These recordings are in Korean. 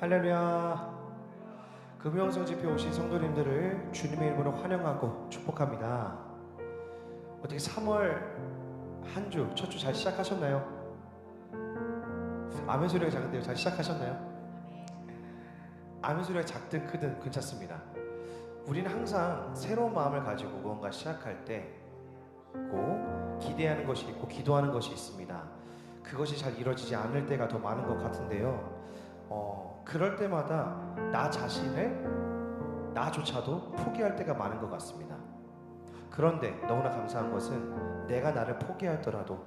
할렐루야. 금요일성 집회 오신 성도님들을 주님의 이름으로 환영하고 축복합니다. 어떻게 3월 한 주, 첫 주 잘 시작하셨나요? 아멘 소리가 작은데요. 잘 시작하셨나요? 아멘 소리가 작든 크든 괜찮습니다. 우리는 항상 새로운 마음을 가지고 무언가 시작할 때 꼭 기대하는 것이 있고 기도하는 것이 있습니다. 그것이 잘 이루어지지 않을 때가 더 많은 것 같은데요. 그럴 때마다 나 자신을 나조차도 포기할 때가 많은 것 같습니다. 그런데 너무나 감사한 것은 내가 나를 포기하더라도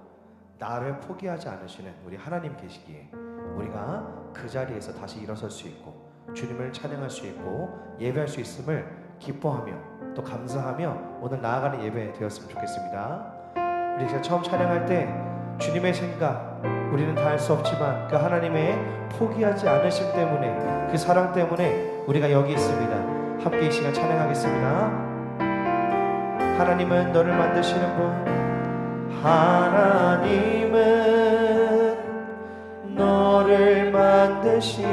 나를 포기하지 않으시는 우리 하나님 계시기에 우리가 그 자리에서 다시 일어설 수 있고 주님을 찬양할 수 있고 예배할 수 있음을 기뻐하며 또 감사하며 오늘 나아가는 예배 되었으면 좋겠습니다. 우리 제가 처음 찬양할 때 주님의 생각 우리는 다 할 수 없지만 그 하나님의 포기하지 않으심 때문에 그 사랑 때문에 우리가 여기 있습니다. 함께 이 시간 찬양하겠습니다. 하나님은 너를 만드시는 분, 하나님은 너를 만드신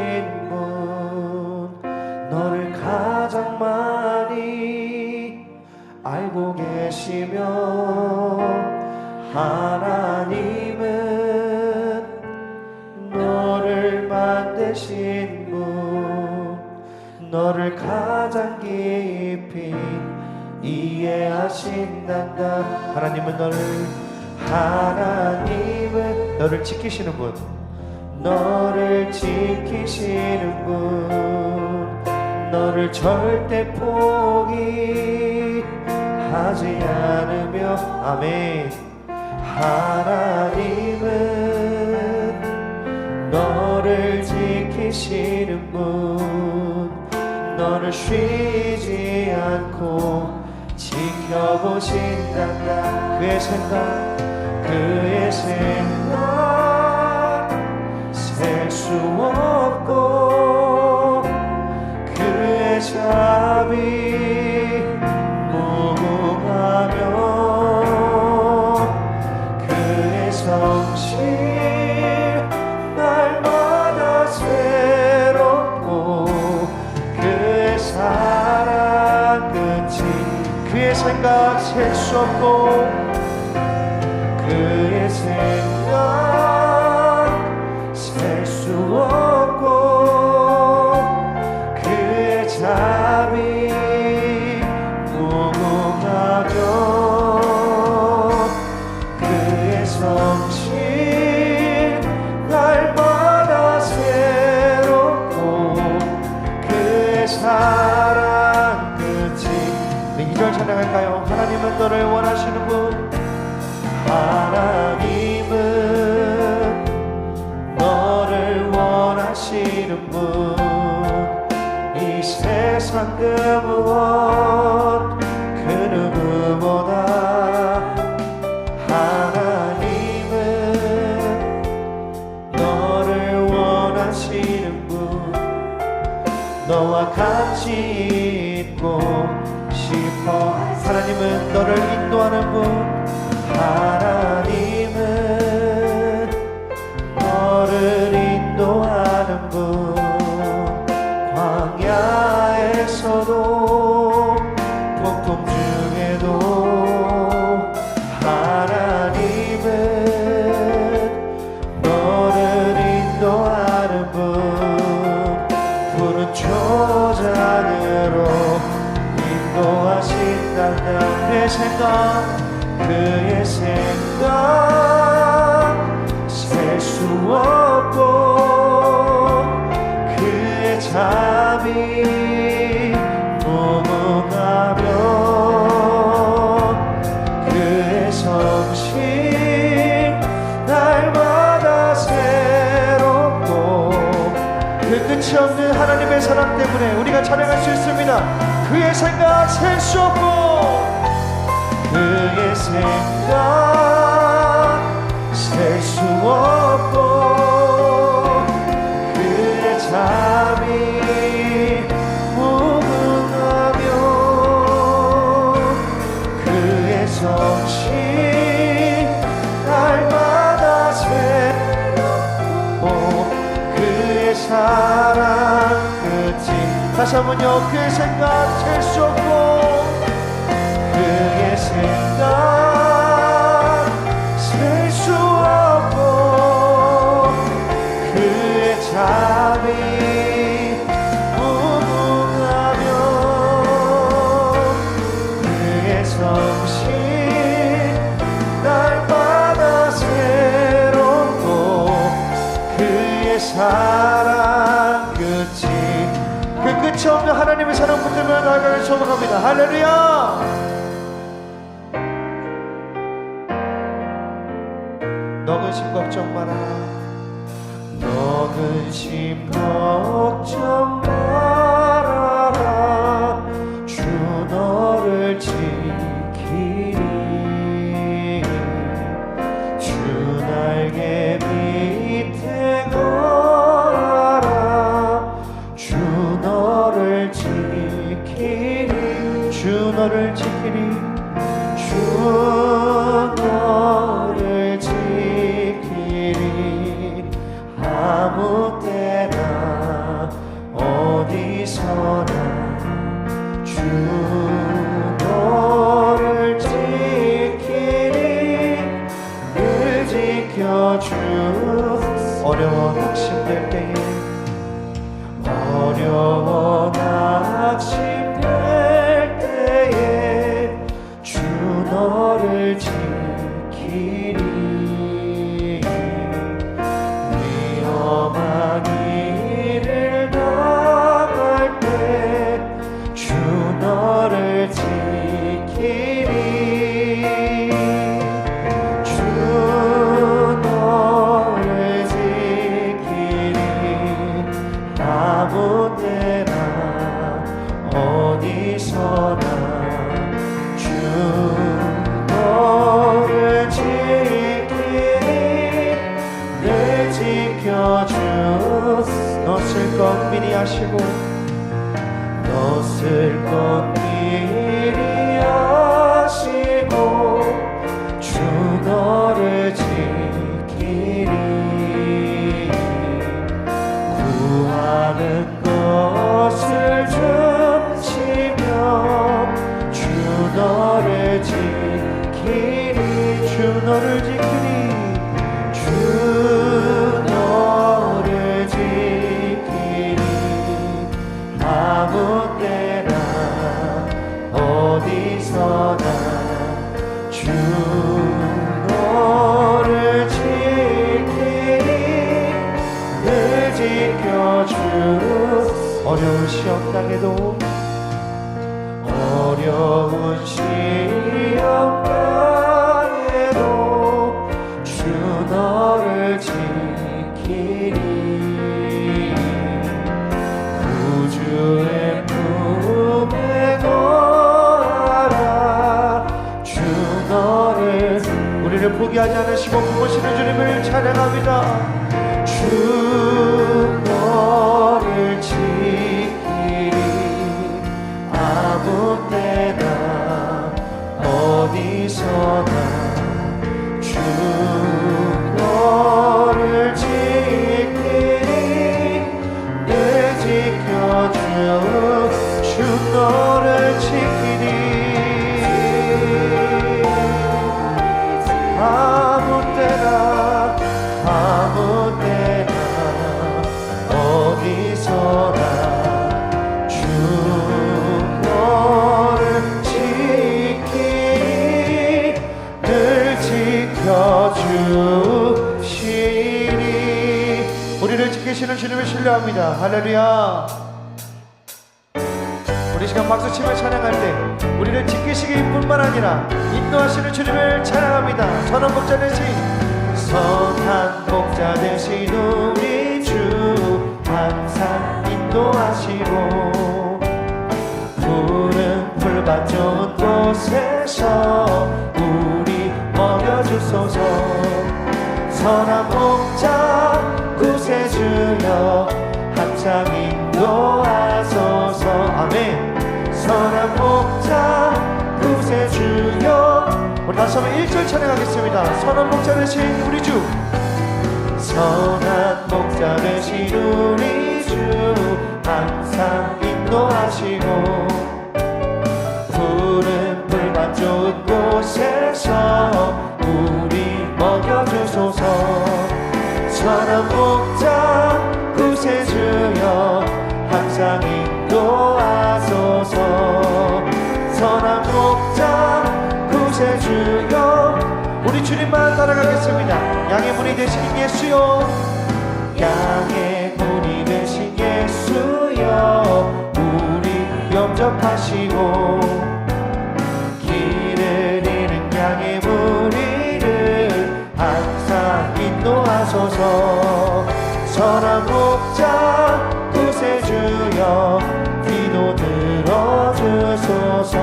분, 너를 가장 많이 알고 계시며 하나님은 너를 만드신 분, 너를 가장 깊이 이해하신단다. 하나님은 너를 지키시는 분, 너를 지키시는 분, 너를 절대 포기하지 않으며 아멘. 하나님은 너를 지키시는 분, 너를 쉬지 않고 지켜보신단다. 그의 생각 셀 수 없고 그의 자비 무궁하며 그의 성실 날마다 새롭고 그의 사랑 끝이 그의 생각 셀 수 없고 그의 생각 셀 수 없고 그의 자비 무궁하며 그의 성실 날마다 새롭고 그의 사랑 끝이. 네, 2절 찬양할까요? 하나님은 너를 원하시는 분, 하나님은 너를 원하시는 분, 이 세상 그 무엇 그 누구보다 하나님은 너를 원하시는 분, 너와 같이 있고 싶어. 하나님은 너를 인도하는 분, 하나님은 너를 인도하는 분, 광야에서도 폭풍 중에도 하나님은 너를 인도하는 분, 푸른 초장으로 인도하신단다. 그의 생각 셀 수 없고 그의 자비 무궁하며 그의 성실 날마다 새롭고 그 끝이 없는 하나님의 사랑 때문에 우리가 찬양할 수 있습니다. 그의 생각 셀 수 없고 그의 생각 셀 수 없고 그의 자비 무궁하며 그의 성실 날마다 새롭고 그의 사랑 한번 그의 생각 셀 수 없고 그의 생각 셀 수 없고 그의 자비 무궁하며 그의 성실 날마다 새롭고 그의 사랑 그 끝이 없는 하나님의 사랑 붙들며 나아가길 소망합니다. 할렐루야. 너 근심 걱정 마라. 너 근심 걱정 말아라. 주 너를 지키리. 주 날개 밑에 거하라. 주 너를 지키리. 주 너를 지키리. 주 너를 지키리. 아무 때나 어디서나 주 너를 지키리. 늘 지켜주. 어려워 낙심될 때에 어려워 낙심될 때에 주 너를 지키리. 위험한 길을 나갈 때 주 너를 지키리. 주 너를 지키리. 아무 때나 어디서나 주 너를 지키리. 늘 지켜주. 너 쓸 것 미리 아시고 너 쓸 것 미리 아시고 주 너를 지키리. 구하는 것을 줌치며 주 너를 지키리. 주 너를 지키리. 주 너를 지키리. 아무 때나 어디서나 주 너를 지키리. 늘 지켜주. 어려운 시험 당해도 어려운 시험 당해도 주 너를 지키리. 구주의 품에 거하라. 주 너를 우리를 포기하지 않으시고 부모시는 주님을 찬양합니다. 주 너를 지키리. 아무 때나 어디서나 주 너를 지키리. 늘 지켜주. 주 너를 지키리. 아무 때나 어디서나 주 너를 지키리. 늘 지켜주시리. 우리를 지키시는 주님을 신뢰합니다. 할렐루야. 우리 시간 박수치며 찬양할 때 우리를 지키시기 뿐만 아니라 인도하시는 주님을 찬양합니다. 선한 목자 되신 선한 목자 되신 우리 주 항상 인도하시고 푸른 풀밭 좋은 곳에서 우리 먹여주소서. 선한 목자 구세주여 항상 인도하소서. 아멘. 선한 목자 구세주여. 우리 다시 한번 1절 찬양하겠습니다. 선한 목자 되신 우리 주. 선한 목자 되신 우리 주 항상 인도하소서. 인도하시고 푸른 풀밭 좋은 곳에서 우리 먹여주소서. 선한 목자 구세주여 항상 인도하소서. 선한 목자 구세주여. 우리 주님만 따라가겠습니다. 양의 문이 되신 예수여, 양의 문이 되신 예수여, 우리 영접하시고 길을 잃은 양의 무리를 항상 인도하소서. 선한 목자 구세주여 기도 들어주소서.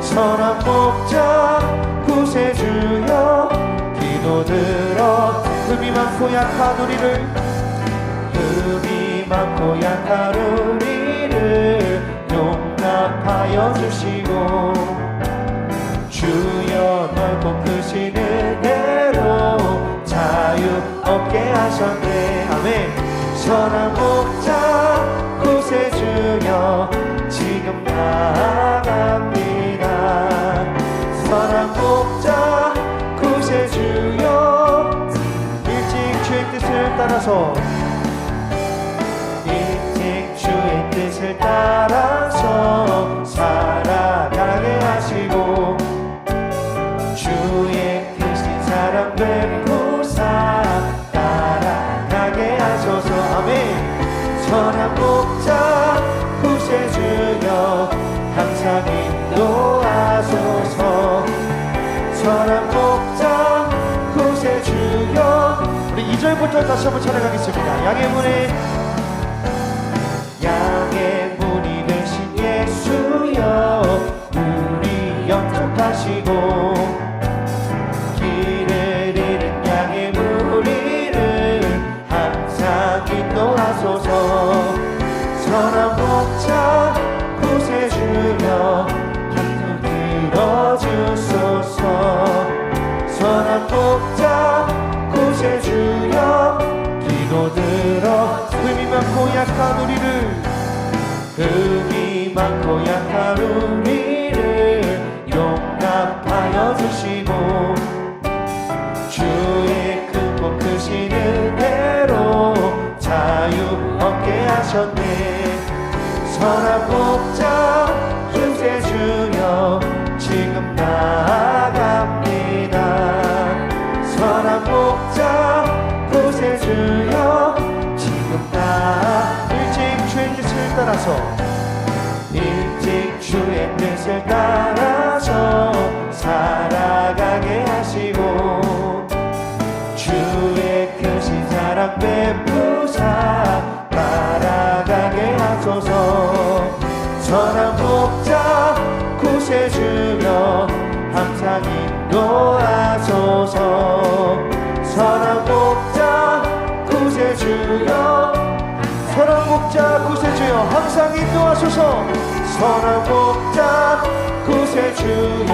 선한 목자 구세주여 기도 들어. 흠이 많고 약한 우리를, 흠이 많고 약한 우리를 용납하여 주시고 주여 넓고 크신 은혜로 자유 얻게 하셨네. 아멘. 선한 목자 구세주여 지금 나아갑니다. 선한 목자 구세주여 일찍 주의 뜻을 따라서, 일찍 주의 뜻을 따라서 살아가게 하시고 주의 크신 사랑 베푸사 따라가게 하소서. 아멘. 선한 목자 구세주여 항상 인도하소서. 선한 목자 구세주여. 우리 2절부터 다시 한번 찬양하겠습니다. 양의 문에, 양의 문이 되신 예수여 우리 영접하시고 길을 잃은 양의 무리를 항상 인도하소서. 선한 목자 구세주여 기도 들어주소서. 선한 목자 구세주여 기도 들어. 흠이 많고 약한 우리를, 흠이 많고 약한 우리를 용납하여 주시고 주의 크고 크신 은혜로 자유 얻게 하셨네. 선한 목자 구세주여 지금 나아갑니다. 선한 목자 구세주여 지금 일찍 주의 뜻을 따라서, 일찍 주의 뜻을 따라서 살아가게 하시고 주의 크신 사랑 베푸사 따라가게 하소서. 선한 목자 구세주여 항상 인도하소서. 선한 목자 구세주여, 선한 목자 구세주여 항상 인도하소서. 선한 목자 구세주여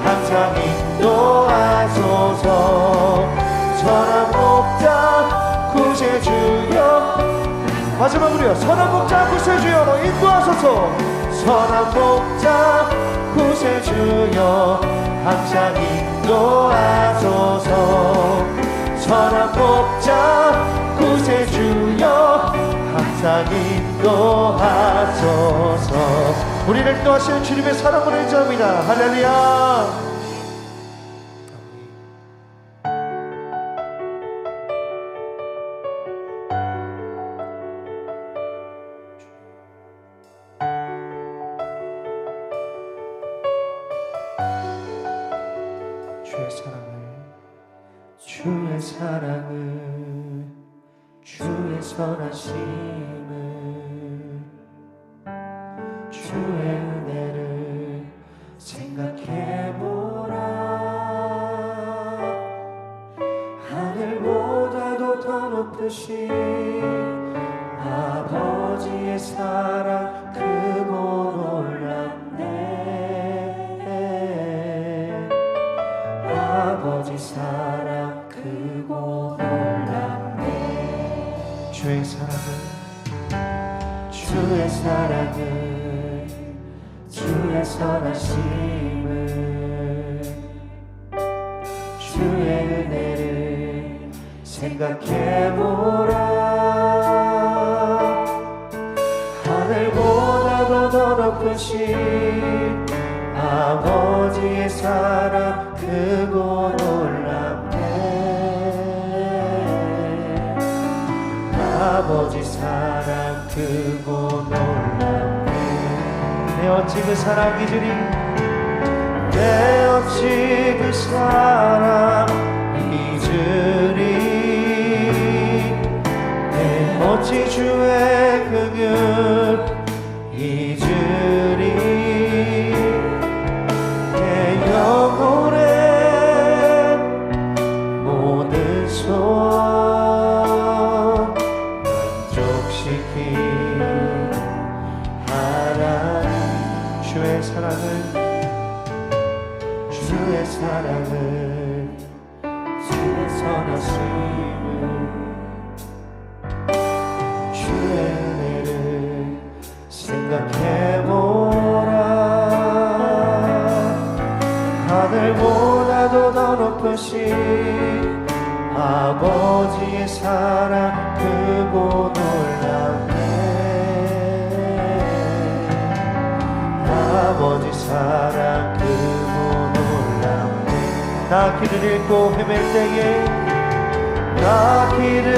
항상 인도하소서. 선한 목자 구세주여. 마지막으로요. 선한 목자 구세주여 인도하소서. 선한 목자 구세주여 항상 인도하소서. 선한 목자 구세주여 항상 인도하소서. 우리를 인도하시는 주님의 사랑을 의지합니다. 할렐루야. 주의 사랑을 주의 선하심을 주의 은혜를 생각해보라. 하늘보다도 더 높으신 아버지의 사랑 크고 놀랍네. 아버지 사랑 크고 놀랍네. 주의 사랑을 주의 사랑을, 주의 선하심을, 주의 은혜를 생각해보라. 하늘보다도 더 높으신 아버지의 사랑 크고 놀랍네. 아버지 사랑 크고 놀랍네. 내 어찌 그 사랑 잊으리. 내 어찌 그 사랑 잊으리. 내 어찌 주의 긍휼 잊으리. 내 영혼의 모든 소원 만족시킨 하나님. 주의 사랑을, 주의 사랑을, 주의 선하심을, 주의 은혜를 생각해보라. 하늘보다도 더 높으신 아버지의 사랑 크고 놀랍네. 아버지 사랑 크고 놀랍네. 나 길을 잃고 헤맬 때에, 나 길을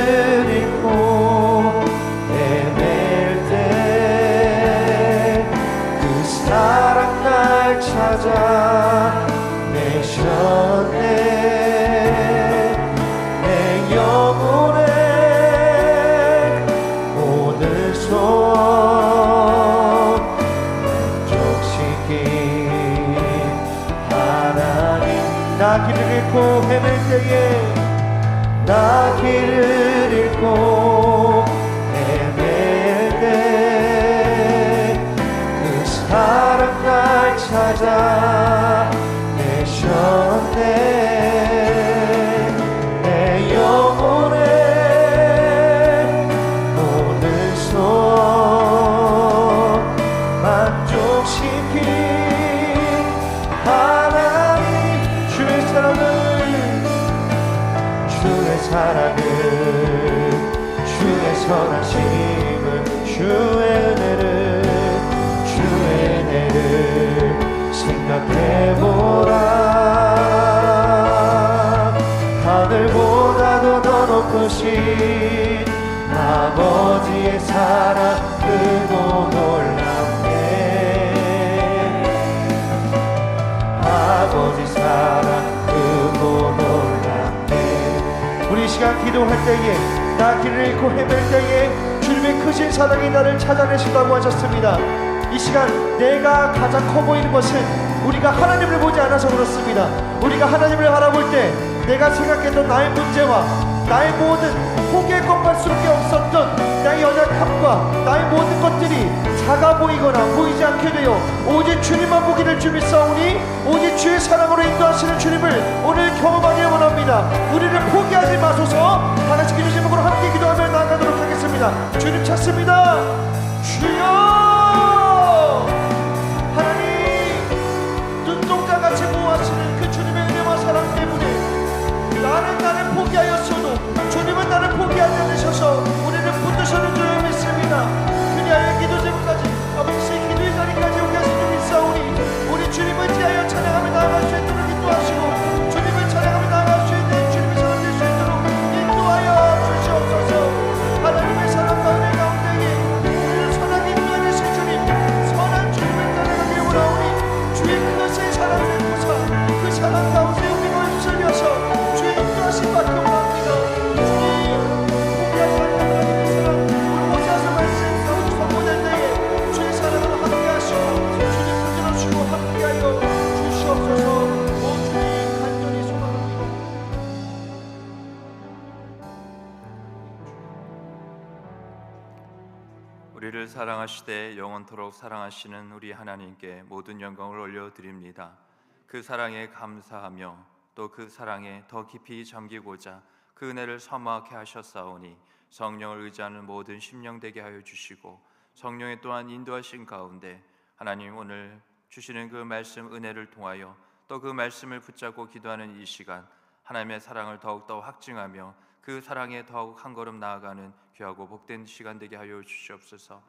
잃고 헤맬 때 그 사랑 날 찾아 내셨네. 내 영혼의 모든 소원 만족시킨 하나님. 나 길을 잃고 헤맬 때에, 나 길을 잃고 헤맬 때 그 사랑 날 찾아 내셨네. 내 영혼의 모든 소원 만족시킨 하나님. 주의 사랑을, 주의 사랑을, 주의 선하심을, 주의 은혜를, 주의 은혜를 생각해보라. 하늘보다도 더 높으신 아버지의 사랑 크고 놀랍네. 아버지 사랑 크고 놀랍네. 우리 이 시간 기도할 때에, 나 길을 잃고 헤맬 때에 주님의 크신 사랑이 나를 찾아내신다고 하셨습니다. 이 시간 내가 가장 커 보이는 것은 우리가 하나님을 보지 않아서 그렇습니다. 우리가 하나님을 바라볼 때 내가 생각했던 나의 문제와 나의 모든 포기할 것만 수밖에 없었던 나의 연약함과 나의 모든 것들이 작아 보이거나 보이지 않게 되어 오직 주님만 보기를 주 믿사오니 오직 주의 사랑으로 인도하시는 주님을 오늘 경험하길 원합니다. 우리를 포기하지 마소서. 다같이 기도 제목으로 함께 기도하며 나아가도록 하겠습니다. 주님 찾습니다. 주여, 하나님, 눈동자같이 보호하시는 그 주님의 은혜와 사랑 때문에 나를 포기하였어도 주님은 나를 포기하지 않으셔서 우리를 붙드시는 줄 믿습니다. 그리하여 기도 제목까지 아버지 기도의 자리까지 오게 하시는 줄 믿사오니 우리 주님을 지하여 찬양하며 나아갈 수 있도록 인도하시고 주님을 찬양하며 나아갈 수 있는 주님의 사람 될 수 있도록 인도하여 주시옵소서. 하나님의 사랑과 은혜 가운데에 우리를 선하게 인도하신 주님, 선한 주님을 따라가길 원하오니 주의 크신 사랑을 베푸사 그 사랑 가운데 우리가 휩쓸려서 주의 인도하신 받기 원합니다. 주님, 포기하지 않는 하나님의 사랑, 오늘 오셔서 말씀 가운데 선포될 때에 주의 사랑으로 함께하시고 주님 붙들어주시고 함께하여 주시옵소서. 오 주님, 간절히 소망합니다. 우리를 사랑하시되 영원토록 사랑하시는 우리 하나님께 모든 영광을 올려드립니다. 그 사랑에 감사하며 또 그 사랑에 더 깊이 잠기고자 그 은혜를 사모하게 하셨사오니 성령을 의지하는 모든 심령 되게 하여 주시고 성령의 또한 인도하신 가운데 하나님 오늘 주시는 그 말씀 은혜를 통하여 또 그 말씀을 붙잡고 기도하는 이 시간 하나님의 사랑을 더욱더 확증하며 그 사랑에 더욱 한 걸음 나아가는 귀하고 복된 시간 되게 하여 주시옵소서.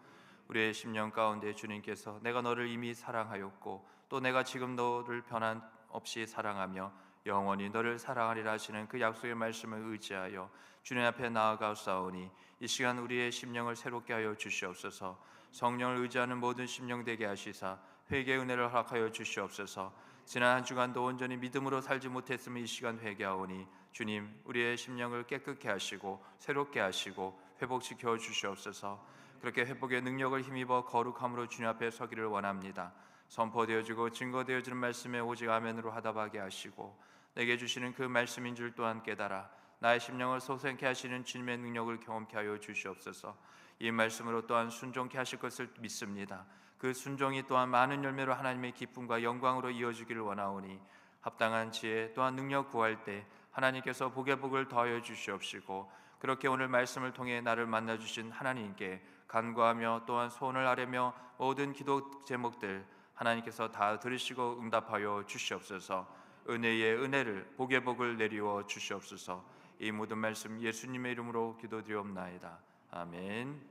우리의 심령 가운데 주님께서 내가 너를 이미 사랑하였고 또 내가 지금 너를 변함없이 사랑하며 영원히 너를 사랑하리라 하시는 그 약속의 말씀을 의지하여 주님 앞에 나아가사오니 이 시간 우리의 심령을 새롭게 하여 주시옵소서. 성령을 의지하는 모든 심령 되게 하시사 회개의 은혜를 허락하여 주시옵소서. 지난 한 주간도 온전히 믿음으로 살지 못했으면 이 시간 회개하오니 주님 우리의 심령을 깨끗게 하시고 새롭게 하시고 회복시켜 주시옵소서. 그렇게 회복의 능력을 힘입어 거룩함으로 주님 앞에 서기를 원합니다. 선포되어지고 증거되어지는 말씀에 오직 아멘으로 하답하게 하시고 내게 주시는 그 말씀인 줄 또한 깨달아 나의 심령을 소생케 하시는 주님의 능력을 경험케 하여 주시옵소서. 이 말씀으로 또한 순종케 하실 것을 믿습니다. 그 순종이 또한 많은 열매로 하나님의 기쁨과 영광으로 이어지기를 원하오니 합당한 지혜 또한 능력 구할 때 하나님께서 복의 복을 더하여 주시옵시고 그렇게 오늘 말씀을 통해 나를 만나주신 하나님께 간구하며 또한 소원을 아뢰며 모든 기도 제목들 하나님께서 다 들으시고 응답하여 주시옵소서. 은혜의 은혜를 복의 복을 내리워 주시옵소서. 이 모든 말씀 예수님의 이름으로 기도드리옵나이다. 아멘.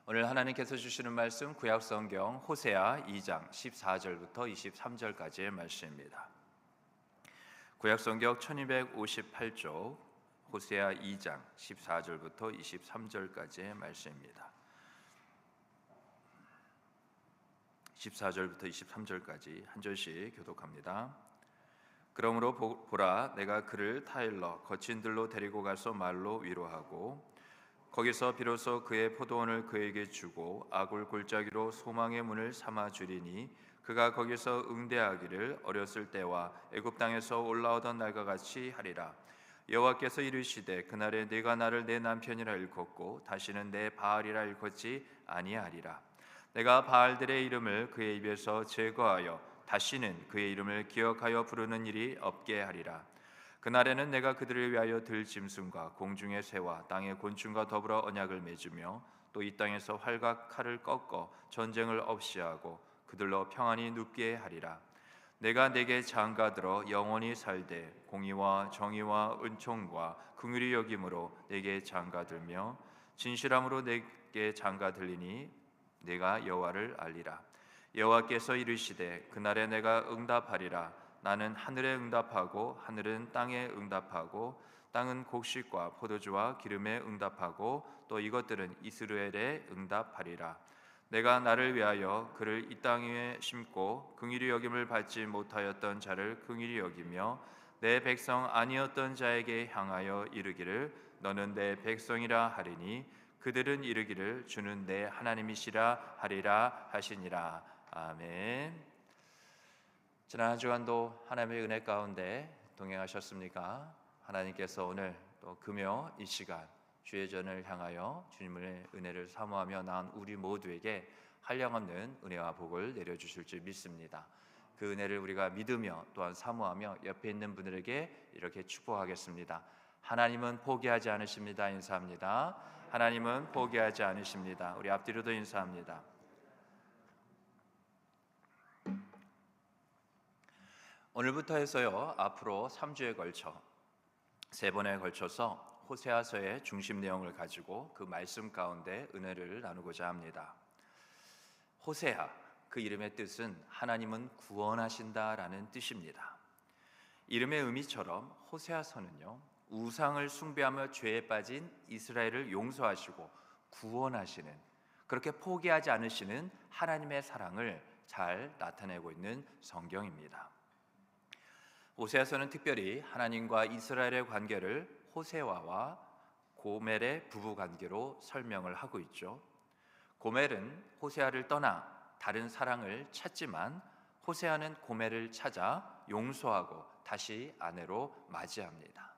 오늘 하나님께서 주시는 말씀 구약성경 호세아 2장 14절부터 23절까지의 말씀입니다. 구약성경 1258쪽 호세아 2장 14절부터 23절까지의 말씀입니다. 14절부터 23절까지 한 절씩 교독합니다. 그러므로 보라 내가 그를 타일러 거친 들로 데리고 가서 말로 위로하고 거기서 비로소 그의 포도원을 그에게 주고 아굴 골짜기로 소망의 문을 삼아 주리니 그가 거기서 응대하기를 어렸을 때와 애굽 땅에서 올라오던 날과 같이 하리라. 여호와께서 이르시되 그날에 네가 나를 내 남편이라 일컫고 다시는 내 바알이라 일컫지 아니하리라. 내가 바알들의 이름을 그의 입에서 제거하여 다시는 그의 이름을 기억하여 부르는 일이 없게 하리라. 그날에는 내가 그들을 위하여 들짐승과 공중의 새와 땅의 곤충과 더불어 언약을 맺으며 또 이 땅에서 활과 칼을 꺾어 전쟁을 없이 하고 그들로 평안히 눕게 하리라. 내가 내게 장가들어 영원히 살되 공의와 정의와 은총과 긍휼히 여김으로 내게 장가들며 진실함으로 내게 장가들리니 내가 여호와를 알리라. 여호와께서 이르시되 그날에 내가 응답하리라. 나는 하늘에 응답하고 하늘은 땅에 응답하고 땅은 곡식과 포도주와 기름에 응답하고 또 이것들은 이스라엘에 응답하리라. 내가 나를 위하여 그를 이 땅 위에 심고 긍휼히 여김을 받지 못하였던 자를 긍휼히 여기며 내 백성 아니었던 자에게 향하여 이르기를 너는 내 백성이라 하리니 그들은 이르기를 주는 내 하나님이시라 하리라 하시니라. 아멘. 지난 한 주간도 하나님의 은혜 가운데 동행하셨습니까? 하나님께서 오늘 또 금요 이 시간 주의 전을 향하여 주님의 은혜를 사모하며 나온 우리 모두에게 한량없는 은혜와 복을 내려주실 줄 믿습니다. 그 은혜를 우리가 믿으며 또한 사모하며 옆에 있는 분들에게 이렇게 축복하겠습니다. 하나님은 포기하지 않으십니다. 인사합니다. 하나님은 포기하지 않으십니다. 우리 앞뒤로도 인사합니다. 오늘부터 해서요 앞으로 3주에 걸쳐 3번에 걸쳐서 호세아서의 중심 내용을 가지고 그 말씀 가운데 은혜를 나누고자 합니다. 호세아, 그 이름의 뜻은 하나님은 구원하신다라는 뜻입니다. 이름의 의미처럼 호세아서는요 우상을 숭배하며 죄에 빠진 이스라엘을 용서하시고 구원하시는, 그렇게 포기하지 않으시는 하나님의 사랑을 잘 나타내고 있는 성경입니다. 호세아서는 특별히 하나님과 이스라엘의 관계를 호세아와 고멜의 부부 관계로 설명을 하고 있죠. 고멜은 호세아를 떠나 다른 사랑을 찾지만 호세아는 고멜을 찾아 용서하고 다시 아내로 맞이합니다.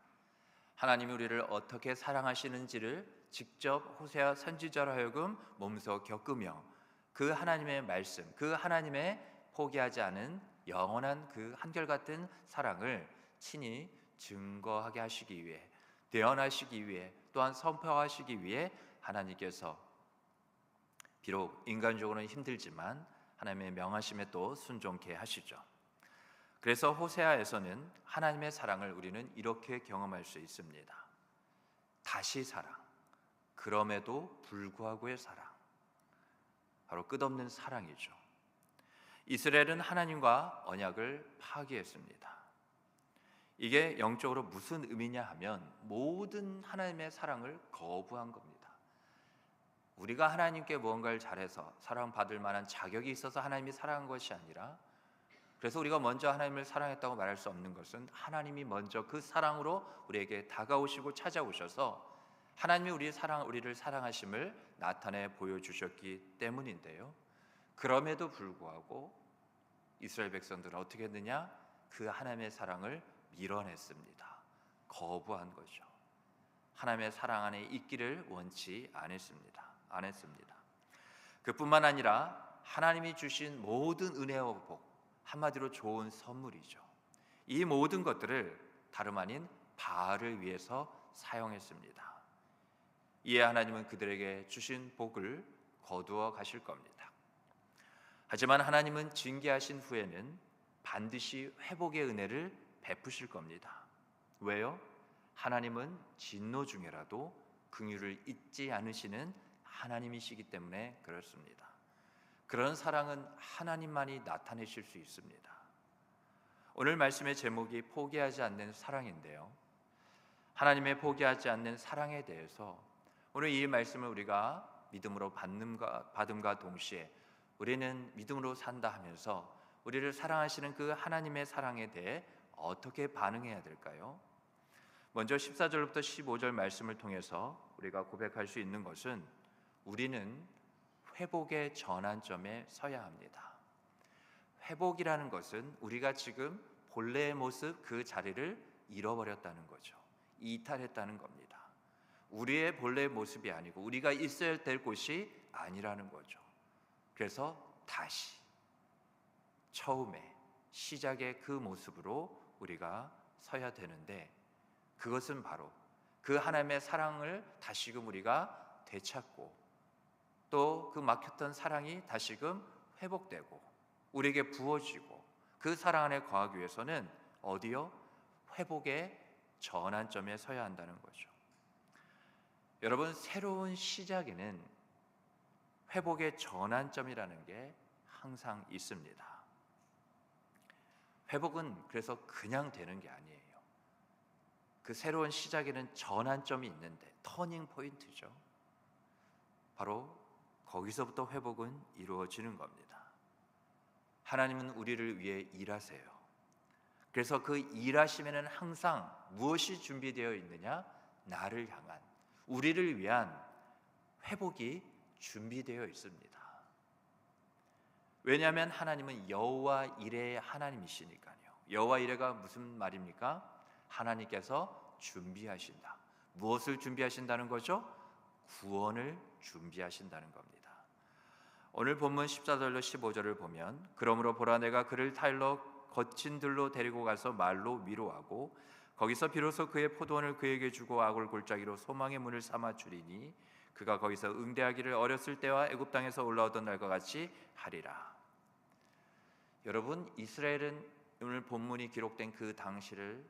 하나님이 우리를 어떻게 사랑하시는지를 직접 호세아 선지자로 하여금 몸소 겪으며 그 하나님의 말씀, 그 하나님의 포기하지 않은 영원한 그 한결같은 사랑을 친히 증거하게 하시기 위해, 대언하시기 위해, 또한 선포하시기 위해 하나님께서 비록 인간적으로는 힘들지만 하나님의 명하심에 또 순종케 하시죠. 그래서 호세아에서는 하나님의 사랑을 우리는 이렇게 경험할 수 있습니다. 다시 사랑, 그럼에도 불구하고의 사랑, 바로 끝없는 사랑이죠. 이스라엘은 하나님과 언약을 파기했습니다. 이게 영적으로 무슨 의미냐 하면 모든 하나님의 사랑을 거부한 겁니다. 우리가 하나님께 무언가를 잘해서 사랑받을 만한 자격이 있어서 하나님이 사랑한 것이 아니라, 그래서 우리가 먼저 하나님을 사랑했다고 말할 수 없는 것은 하나님이 먼저 그 사랑으로 우리에게 다가오시고 찾아오셔서 하나님이 우리를 사랑하심을 나타내 보여주셨기 때문인데요. 그럼에도 불구하고 이스라엘 백성들은 어떻게 했느냐? 그 하나님의 사랑을 밀어냈습니다. 거부한 거죠. 하나님의 사랑 안에 있기를 원치 않았습니다. 그뿐만 아니라 하나님이 주신 모든 은혜와 복, 한마디로 좋은 선물이죠. 이 모든 것들을 다름 아닌 바알을 위해서 사용했습니다. 이에 하나님은 그들에게 주신 복을 거두어 가실 겁니다. 하지만 하나님은 징계하신 후에는 반드시 회복의 은혜를 베푸실 겁니다. 왜요? 하나님은 진노 중에라도 긍휼을 잊지 않으시는 하나님이시기 때문에 그렇습니다. 그런 사랑은 하나님만이 나타내실 수 있습니다. 오늘 말씀의 제목이 포기하지 않는 사랑인데요, 하나님의 포기하지 않는 사랑에 대해서 오늘 이 말씀을 우리가 믿음으로 받음과 동시에 우리는 믿음으로 산다 하면서 우리를 사랑하시는 그 하나님의 사랑에 대해 어떻게 반응해야 될까요? 먼저 14절부터 15절 말씀을 통해서 우리가 고백할 수 있는 것은 우리는 회복의 전환점에 서야 합니다. 회복이라는 것은 우리가 지금 본래의 모습 그 자리를 잃어버렸다는 거죠. 이탈했다는 겁니다. 우리의 본래의 모습이 아니고 우리가 있어야 될 곳이 아니라는 거죠. 그래서 다시 처음에 시작의 그 모습으로 우리가 서야 되는데, 그것은 바로 그 하나님의 사랑을 다시금 우리가 되찾고 또 그 막혔던 사랑이 다시금 회복되고 우리에게 부어지고 그 사랑 안에 거하기 위해서는 어디요? 회복의 전환점에 서야 한다는 거죠. 여러분, 새로운 시작에는 회복의 전환점이라는 게 항상 있습니다. 회복은 그래서 그냥 되는 게 아니에요. 그 새로운 시작에는 전환점이 있는데, 터닝 포인트죠. 바로 거기서부터 회복은 이루어지는 겁니다. 하나님은 우리를 위해 일하세요. 그래서 그 일하심에는 항상 무엇이 준비되어 있느냐? 나를 향한, 우리를 위한 회복이 준비되어 있습니다. 왜냐하면 하나님은 여호와 이레의 하나님이시니까요. 여호와 이레가 무슨 말입니까? 하나님께서 준비하신다. 무엇을 준비하신다는 거죠? 구원을 준비하신다는 겁니다. 오늘 본문 14절로 15절을 보면, 그러므로 보라, 내가 그를 타일러 거친 들로 데리고 가서 말로 위로하고 거기서 비로소 그의 포도원을 그에게 주고 악을 골짜기로 소망의 문을 삼아 주리니 그가 거기서 응대하기를 어렸을 때와 애굽 땅에서 올라오던 날과 같이 하리라. 여러분, 이스라엘은 오늘 본문이 기록된 그 당시를,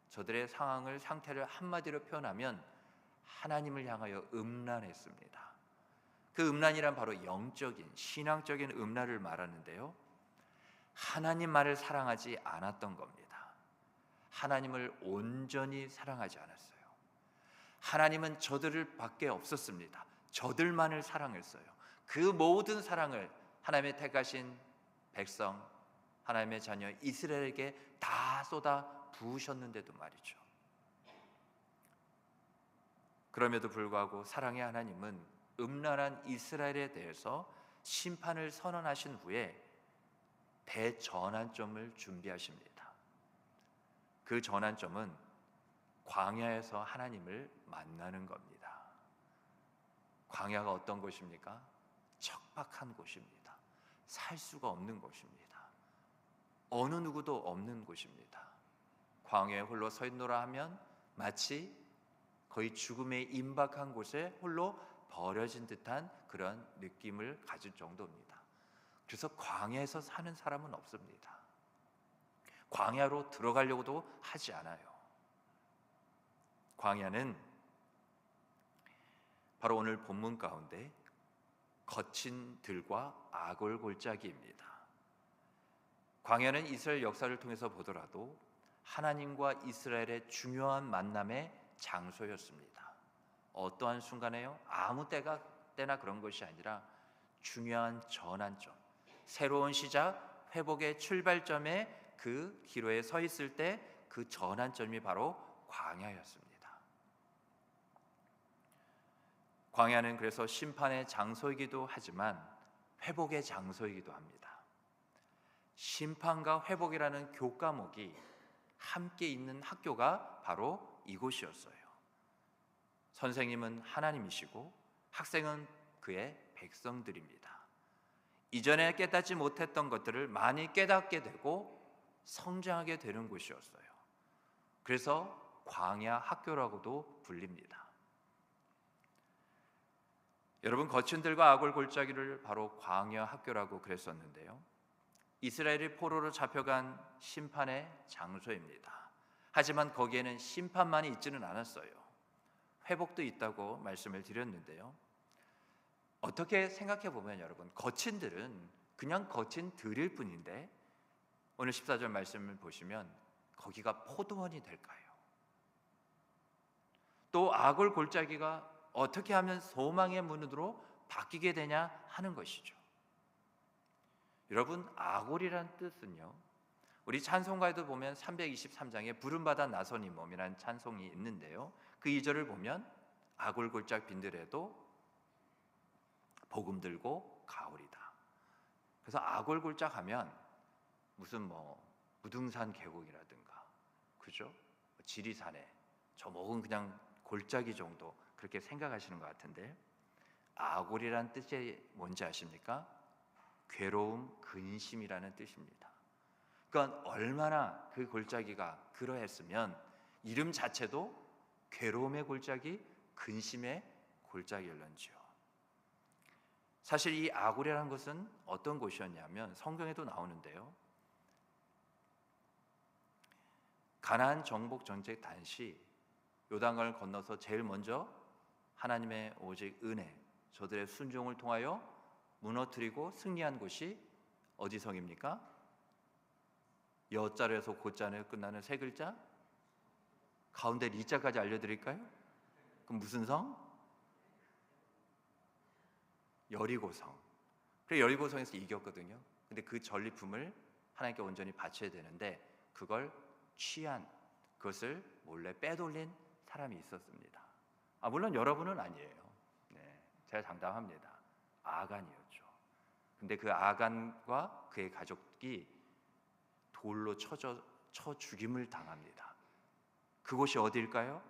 저들의 상태를 한마디로 표현하면 하나님을 향하여 음란했습니다. 그 음란이란 바로 영적인, 신앙적인 음란을 말하는데요, 하나님만을 사랑하지 않았던 겁니다. 하나님을 온전히 사랑하지 않았어요. 하나님은 저들을 밖에 없었습니다. 저들만을 사랑했어요. 그 모든 사랑을 하나님의 택하신 백성, 하나님의 자녀 이스라엘에게 다 쏟아 부으셨는데도 말이죠. 그럼에도 불구하고 사랑의 하나님은 음란한 이스라엘에 대해서 심판을 선언하신 후에 대전환점을 준비하십니다. 그 전환점은 광야에서 하나님을 만나는 겁니다. 광야가 어떤 곳입니까? 척박한 곳입니다. 살 수가 없는 곳입니다. 어느 누구도 없는 곳입니다. 광야에 홀로 서 있노라 하면 마치 거의 죽음에 임박한 곳에 홀로 버려진 듯한 그런 느낌을 가질 정도입니다. 그래서 광야에서 사는 사람은 없습니다. 광야로 들어가려고도 하지 않아요. 광야는 바로 오늘 본문 가운데 거친 들과 아골 골짜기입니다. 광야는 이스라엘 역사를 통해서 보더라도 하나님과 이스라엘의 중요한 만남의 장소였습니다. 어떠한 순간에요? 아무 때나 그런 것이 아니라 중요한 전환점, 새로운 시작, 회복의 출발점에 그 기로에 서 있을 때 그 전환점이 바로 광야였습니다. 광야는 그래서 심판의 장소이기도 하지만 회복의 장소이기도 합니다. 심판과 회복이라는 교과목이 함께 있는 학교가 바로 이곳이었어요. 선생님은 하나님이시고 학생은 그의 백성들입니다. 이전에 깨닫지 못했던 것들을 많이 깨닫게 되고 성장하게 되는 곳이었어요. 그래서 광야 학교라고도 불립니다. 여러분, 거친 들과 아골 골짜기를 바로 광야 학교라고 그랬었는데요. 이스라엘이 포로로 잡혀간 심판의 장소입니다. 하지만 거기에는 심판만이 있지는 않았어요. 회복도 있다고 말씀을 드렸는데요. 어떻게 생각해 보면 여러분, 거친 들은 그냥 거친 들일 뿐인데 오늘 14절 말씀을 보시면 거기가 포도원이 될까요? 또 아골 골짜기가 어떻게 하면 소망의 문으로 바뀌게 되냐 하는 것이죠. 여러분, 아골이란 뜻은요, 우리 찬송가에도 보면 323장에 부름받아 나선 이 몸이라는 찬송이 있는데요, 그 2절을 보면 아골 골짝 빈들에도 복음 들고 가오리다. 그래서 아골 골짝 하면 무슨 무등산 계곡이라든가, 그죠? 지리산에 저 목은 그냥 골짜기 정도 그렇게 생각하시는 것 같은데, 아골이란 뜻이 뭔지 아십니까? 괴로움, 근심이라는 뜻입니다. 그러니까 얼마나 그 골짜기가 그러했으면 이름 자체도 괴로움의 골짜기, 근심의 골짜기였는지요. 사실 이 아골이라는 것은 어떤 곳이었냐면 성경에도 나오는데요, 가나안 정복 정책 당시 요단강을 건너서 제일 먼저 하나님의 오직 은혜, 저들의 순종을 통하여 무너뜨리고 승리한 곳이 어디 성입니까? 여자에서 고자에 끝나는 세 글자? 가운데 리자까지 알려드릴까요? 그럼 무슨 성? 여리고성. 그래, 여리고성에서 이겼거든요. 근데 그 전리품을 하나님께 온전히 바쳐야 되는데 그걸 취한, 그것을 몰래 빼돌린 사람이 있었습니다. 물론 여러분은 아니에요. 네, 제가 장담합니다. 아간이었죠. 근데 그 아간과 그의 가족이 돌로 쳐 죽임을 당합니다. 그곳이 어디일까요?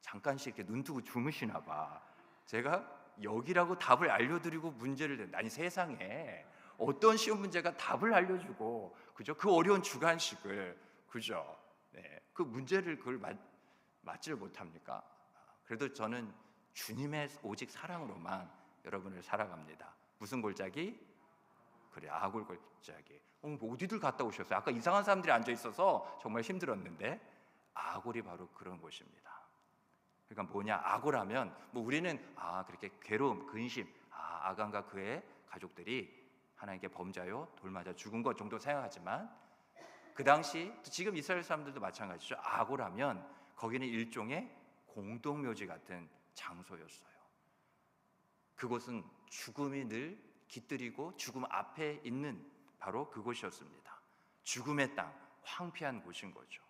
잠깐씩 이렇게 눈 뜨고 주무시나 봐. 제가 여기라고 답을 알려드리고 문제를 낸다. 아니, 세상에 어떤 시험 문제가 답을 알려주고, 그죠? 그 어려운 주관식을, 그죠? 네, 그 문제를 그걸 맞지를 못합니까? 그래도 저는 주님의 오직 사랑으로만 여러분을 살아갑니다. 무슨 골짜기? 그래, 아골 골짜기. 어디들 갔다 오셨어요? 아까 이상한 사람들이 앉아 있어서 정말 힘들었는데 아골이 바로 그런 곳입니다. 그러니까 뭐냐? 아골하면 우리는 그렇게 괴로움, 근심, 아간과 그의 가족들이 하나님께 범죄하여 돌 맞아 죽은 것 정도 생각하지만 그 당시 지금 이스라엘 사람들도 마찬가지죠. 아골하면 거기는 일종의 공동묘지 같은 장소였어요. 그곳은 죽음이 늘 깃들이고 죽음 앞에 있는 바로 그곳이었습니다. 죽음의 땅, 황폐한 곳인 거죠.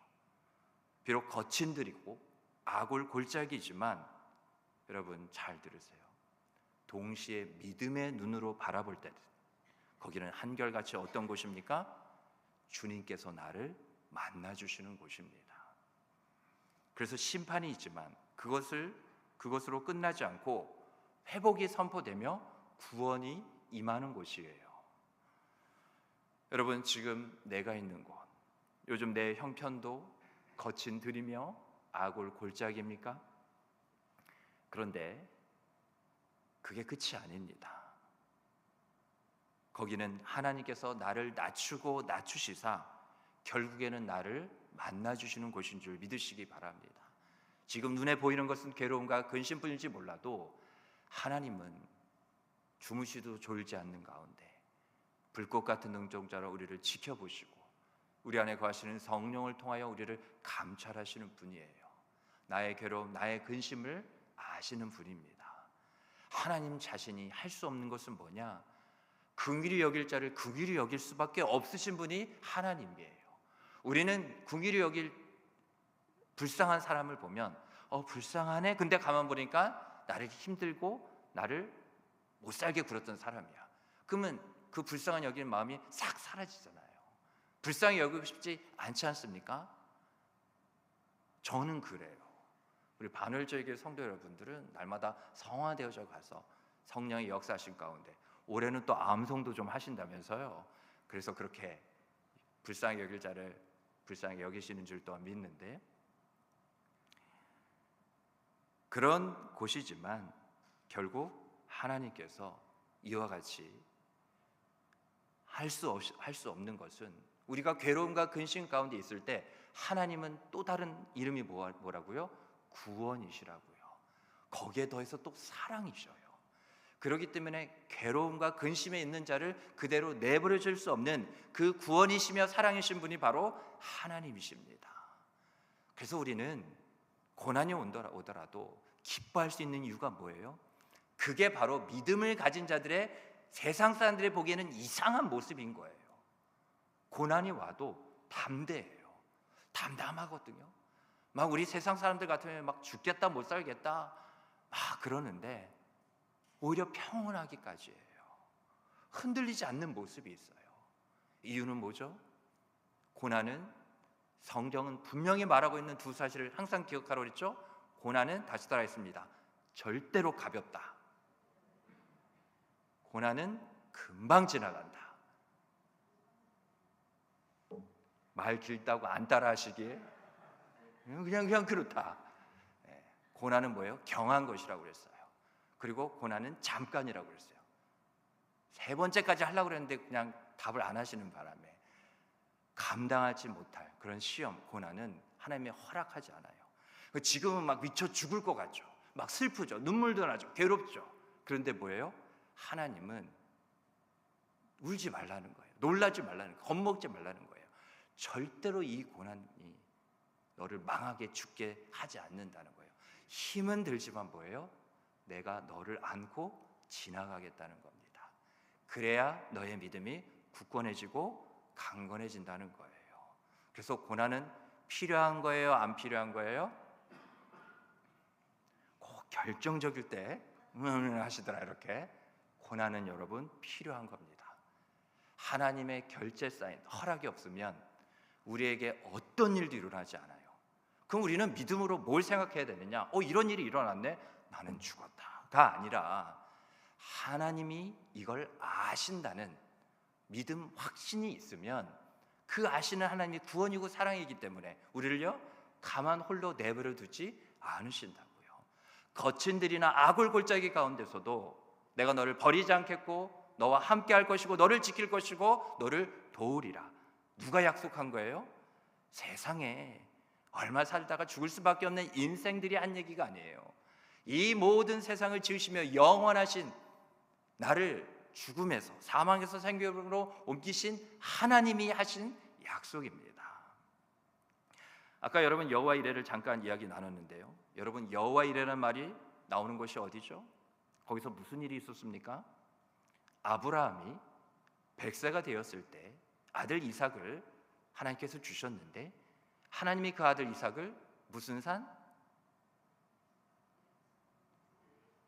비록 거친 들이고 아골 골짜기지만 여러분 잘 들으세요. 동시에 믿음의 눈으로 바라볼 때 거기는 한결같이 어떤 곳입니까? 주님께서 나를 만나주시는 곳입니다. 그래서 심판이 있지만 그것으로 끝나지 않고 회복이 선포되며 구원이 임하는 곳이에요. 여러분, 지금 내가 있는 곳, 요즘 내 형편도 거친 들이며 아골 골짜기입니까? 그런데 그게 끝이 아닙니다. 거기는 하나님께서 나를 낮추고 낮추시사 결국에는 나를 만나주시는 곳인 줄 믿으시기 바랍니다. 지금 눈에 보이는 것은 괴로움과 근심뿐일지 몰라도 하나님은 주무시도 졸지 않는 가운데 불꽃 같은 눈동자로 우리를 지켜보시고 우리 안에 거하시는 성령을 통하여 우리를 감찰하시는 분이에요. 나의 괴로움, 나의 근심을 아시는 분입니다. 하나님 자신이 할 수 없는 것은 뭐냐? 긍휼히 여길 자를 긍휼히 여길 수밖에 없으신 분이 하나님이에요. 우리는 긍휼히 여길 불쌍한 사람을 보면 불쌍하네. 근데 가만 보니까 나를 힘들고 나를 못 살게 굴었던 사람이야. 그러면 그 불쌍한 여기는 마음이 싹 사라지잖아요. 불쌍히 여기고 싶지 않지 않습니까? 저는 그래요. 우리 반월절기 성도 여러분들은 날마다 성화되어져 가서 성령의 역사하신 가운데 올해는 또 암송도 좀 하신다면서요. 그래서 그렇게 불쌍히 여길 자를 불쌍히 여기시는 줄 또한 믿는데, 그런 곳이지만 결국 하나님께서 이와 같이 할 수 없는 것은, 우리가 괴로움과 근심 가운데 있을 때 하나님은 또 다른 이름이 뭐라고요? 구원이시라고요. 거기에 더해서 또 사랑이셔요. 그렇기 때문에 괴로움과 근심에 있는 자를 그대로 내버려 줄 수 없는 그 구원이시며 사랑이신 분이 바로 하나님이십니다. 그래서 우리는 고난이 오더라도 기뻐할 수 있는 이유가 뭐예요? 그게 바로 믿음을 가진 자들의, 세상 사람들이 보기에는 이상한 모습인 거예요. 고난이 와도 담대해요. 담담하거든요. 막 우리 세상 사람들 같으면 막 죽겠다 못 살겠다 막 그러는데 오히려 평온하기까지 해요. 흔들리지 않는 모습이 있어요. 이유는 뭐죠? 고난은, 성경은 분명히 말하고 있는 두 사실을 항상 기억하라고 그랬죠? 고난은, 다시 따라했습니다, 절대로 가볍다. 고난은 금방 지나간다. 말 길다고 안 따라하시기에 그냥 그렇다. 고난은 뭐예요? 경한 것이라고 그랬어요. 그리고 고난은 잠깐이라고 그랬어요. 세 번째까지 하려고 그랬는데 그냥 답을 안 하시는 바람에 감당하지 못할 그런 시험, 고난은 하나님이 허락하지 않아요. 지금은 막 미쳐 죽을 것 같죠. 막 슬프죠. 눈물도 나죠. 괴롭죠. 그런데 뭐예요? 하나님은 울지 말라는 거예요. 놀라지 말라는 거예요. 겁먹지 말라는 거예요. 절대로 이 고난이 너를 망하게 죽게 하지 않는다는 거예요. 힘은 들지만 뭐예요? 내가 너를 안고 지나가겠다는 겁니다. 그래야 너의 믿음이 굳건해지고 강건해진다는 거예요. 그래서 고난은 필요한 거예요? 안 필요한 거예요? 꼭 결정적일 때 하시더라 이렇게. 고난은 여러분 필요한 겁니다. 하나님의 결제 사인, 허락이 없으면 우리에게 어떤 일도 일어나지 않아요. 그럼 우리는 믿음으로 뭘 생각해야 되느냐? 이런 일이 일어났네? 나는 죽었다가 아니라 하나님이 이걸 아신다는 믿음, 확신이 있으면 그 아시는 하나님이 구원이고 사랑이기 때문에 우리를요 가만 홀로 내버려 두지 않으신다고요. 거친 들이나 아굴 골짜기 가운데서도 내가 너를 버리지 않겠고 너와 함께 할 것이고 너를 지킬 것이고 너를 도우리라. 누가 약속한 거예요? 세상에 얼마 살다가 죽을 수밖에 없는 인생들이 한 얘기가 아니에요. 이 모든 세상을 지으시며 영원하신, 나를 죽음에서, 사망에서 생명으로 옮기신 하나님이 하신 약속입니다. 아까 여러분 여호와 이레를 잠깐 이야기 나눴는데요, 여러분 여호와 이레라는 말이 나오는 곳이 어디죠? 거기서 무슨 일이 있었습니까? 아브라함이 100세가 되었을 때 아들 이삭을 하나님께서 주셨는데, 하나님이 그 아들 이삭을 무슨 산?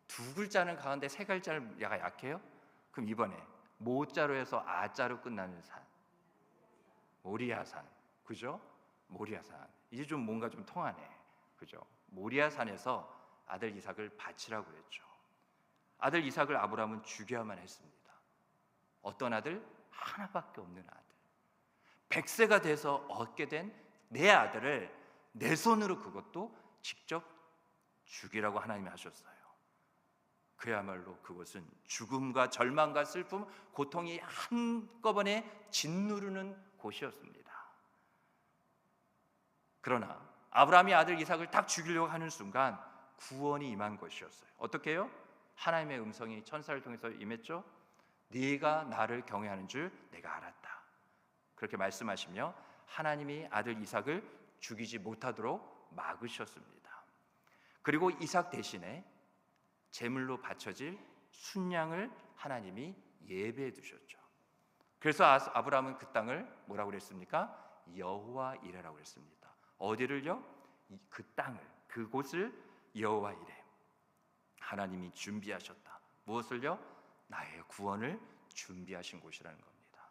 두 글자는 강한데 세 글자를 약간 약해요? 그럼 이번에 모자로 해서 아자로 끝나는 산, 모리아산, 그죠? 모리아산. 이제 좀 뭔가 좀 통하네, 그죠? 모리아산에서 아들 이삭을 바치라고 했죠. 아들 이삭을 아브라함은 죽여야만 했습니다. 어떤 아들? 하나밖에 없는 아들. 100세가 돼서 얻게 된 내 아들을 내 손으로 그것도 직접 죽이라고 하나님이 하셨어요. 그야말로 그것은 죽음과 절망과 슬픔, 고통이 한꺼번에 짓누르는 곳이었습니다. 그러나 아브라함이 아들 이삭을 딱 죽이려고 하는 순간 구원이 임한 것이었어요. 어떻게 해요? 하나님의 음성이 천사를 통해서 임했죠. 네가 나를 경외하는 줄 내가 알았다. 그렇게 말씀하시며 하나님이 아들 이삭을 죽이지 못하도록 막으셨습니다. 그리고 이삭 대신에 제물로 바쳐질 순양을 하나님이 예배해 두셨죠. 그래서 아브라함은 그 땅을 뭐라고 그랬습니까? 여호와 이레라고 그랬습니다. 어디를요? 그 땅을, 그곳을 여호와 이레, 하나님이 준비하셨다. 무엇을요? 나의 구원을 준비하신 곳이라는 겁니다.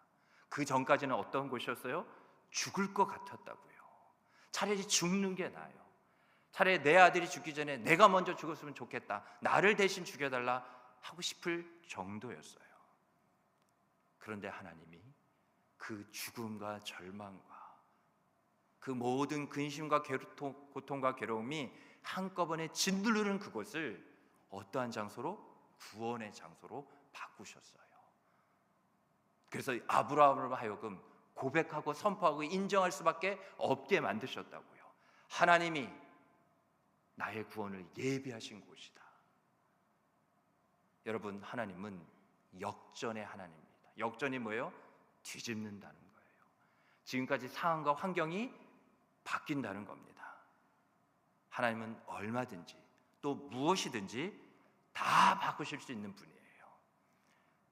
그 전까지는 어떤 곳이었어요? 죽을 것 같았다고요. 차라리 죽는 게 나아요. 차라리 내 아들이 죽기 전에 내가 먼저 죽었으면 좋겠다, 나를 대신 죽여달라 하고 싶을 정도였어요. 그런데 하나님이 그 죽음과 절망과 그 모든 근심과 고통과 괴로움이 한꺼번에 짓누르는 그곳을 어떠한 장소로? 구원의 장소로 바꾸셨어요. 그래서 아브라함으로 하여금 고백하고 선포하고 인정할 수밖에 없게 만드셨다고요. 하나님이 나의 구원을 예비하신 곳이다. 여러분, 하나님은 역전의 하나님입니다. 역전이 뭐예요? 뒤집는다는 거예요. 지금까지 상황과 환경이 바뀐다는 겁니다. 하나님은 얼마든지 또 무엇이든지 다 바꾸실 수 있는 분이에요.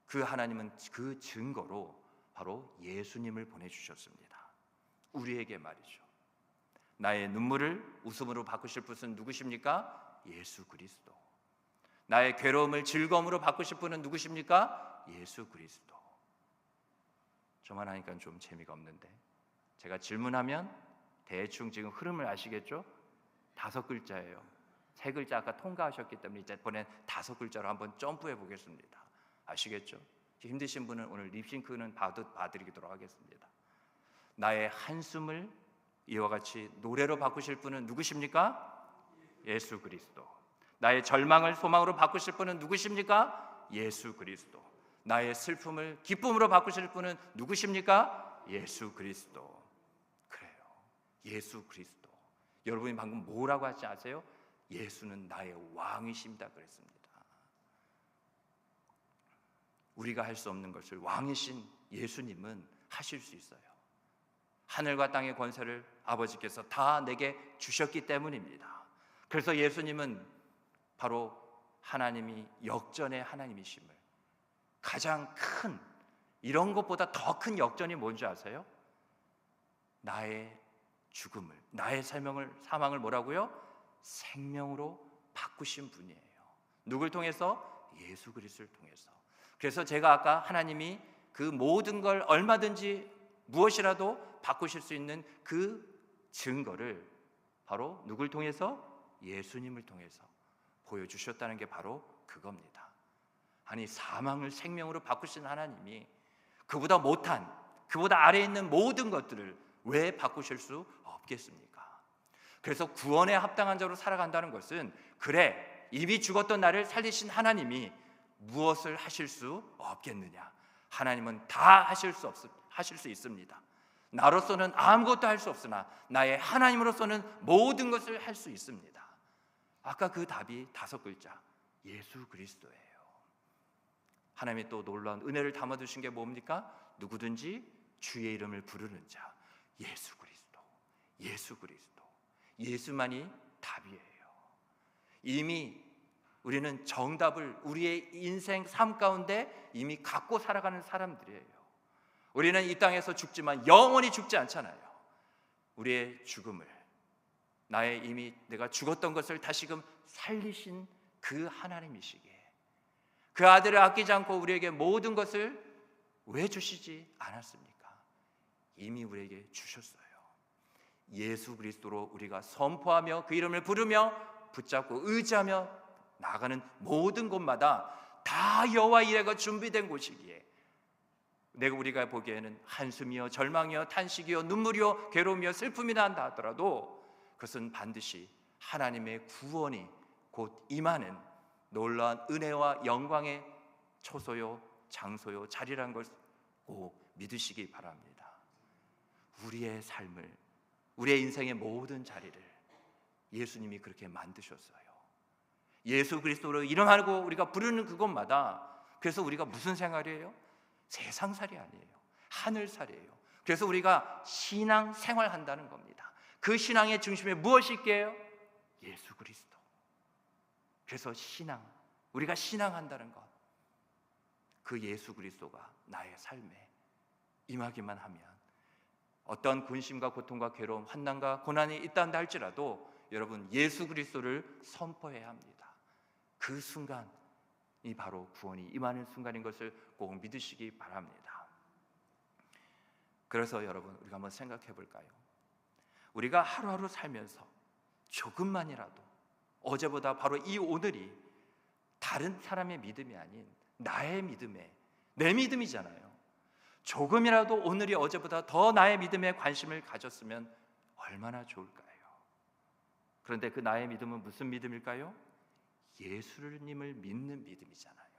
그 하나님은 그 증거로 바로 예수님을 보내주셨습니다. 우리에게 말이죠. 나의 눈물을 웃음으로 바꾸실 분은 누구십니까? 예수 그리스도. 나의 괴로움을 즐거움으로 바꾸실 분은 누구십니까? 예수 그리스도. 저만 하니까 좀 재미가 없는데, 제가 질문하면 대충 지금 흐름을 아시겠죠? 5글자예요. 3글자 아까 통과하셨기 때문에 이번엔 5글자로 한번 점프해 보겠습니다. 아시겠죠? 힘드신 분은 오늘 립싱크는 봐드리도록 하겠습니다. 나의 한숨을 이와 같이 노래로 바꾸실 분은 누구십니까? 예수 그리스도. 나의 절망을 소망으로 바꾸실 분은 누구십니까? 예수 그리스도. 나의 슬픔을 기쁨으로 바꾸실 분은 누구십니까? 예수 그리스도. 그래요. 예수 그리스도. 여러분이 방금 뭐라고 하지 아세요? 예수는 나의 왕이십니다 그랬습니다. 우리가 할 수 없는 것을 왕이신 예수님은 하실 수 있어요. 하늘과 땅의 권세를 아버지께서 다 내게 주셨기 때문입니다. 그래서 예수님은 바로 하나님이 역전의 하나님이심을, 가장 큰, 이런 것보다 더 큰 역전이 뭔지 아세요? 나의 죽음을, 나의 사망을 뭐라고요? 생명으로 바꾸신 분이에요. 누굴 통해서? 예수 그리스도를 통해서. 그래서 제가 아까 하나님이 그 모든 걸 얼마든지 무엇이라도 바꾸실 수 있는 그 증거를 바로 누굴 통해서? 예수님을 통해서 보여주셨다는 게 바로 그겁니다. 아니, 사망을 생명으로 바꾸신 하나님이 그보다 못한, 그보다 아래에 있는 모든 것들을 왜 바꾸실 수 없겠습니까? 그래서 구원에 합당한 자로 살아간다는 것은, 그래, 이미 죽었던 나를 살리신 하나님이 무엇을 하실 수 없겠느냐? 하나님은 다 하실 수 있습니다. 나로서는 아무것도 할 수 없으나 나의 하나님으로서는 모든 것을 할 수 있습니다. 아까 그 답이 5글자, 예수 그리스도예요. 하나님이 또 놀라운 은혜를 담아두신 게 뭡니까? 누구든지 주의 이름을 부르는 자, 예수 그리스도, 예수 그리스도. 예수만이 답이에요. 이미 우리는 정답을 우리의 인생 삶 가운데 이미 갖고 살아가는 사람들이에요. 우리는 이 땅에서 죽지만 영원히 죽지 않잖아요. 우리의 죽음을, 나의 이미 내가 죽었던 것을 다시금 살리신 그 하나님이시기에 그 아들을 아끼지 않고 우리에게 모든 것을 왜 주시지 않았습니까? 이미 우리에게 주셨어요. 예수 그리스도로 우리가 선포하며 그 이름을 부르며 붙잡고 의지하며 나가는 모든 곳마다 다 여호와 이레가 준비된 곳이기에 우리가 보기에는 한숨이요 절망이요 탄식이요 눈물이요 괴로움이요 슬픔이 난다 하더라도 그것은 반드시 하나님의 구원이 곧 임하는 놀라운 은혜와 영광의 초소요 장소요 자리라는 걸 꼭 믿으시기 바랍니다. 우리의 삶을, 우리의 인생의 모든 자리를 예수님이 그렇게 만드셨어요. 예수 그리스도로 이름하고 우리가 부르는 그곳마다, 그래서 우리가 무슨 생활이에요? 세상살이 아니에요. 하늘살이에요. 그래서 우리가 신앙 생활한다는 겁니다. 그 신앙의 중심에 무엇이 있게요? 예수 그리스도. 그래서 신앙, 우리가 신앙한다는 것, 그 예수 그리스도가 나의 삶에 임하기만 하면 어떤 근심과 고통과 괴로움, 환난과 고난이 있다한다 할지라도 여러분 예수 그리스도를 선포해야 합니다. 그 순간이 바로 구원이 임하는 순간인 것을 꼭 믿으시기 바랍니다. 그래서 여러분 우리가 한번 생각해 볼까요? 우리가 하루하루 살면서 조금만이라도 어제보다 바로 이 오늘이 다른 사람의 믿음이 아닌 나의 믿음에, 내 믿음이잖아요. 조금이라도 오늘이 어제보다 더 나의 믿음에 관심을 가졌으면 얼마나 좋을까요? 그런데 그 나의 믿음은 무슨 믿음일까요? 예수님을 믿는 믿음이잖아요.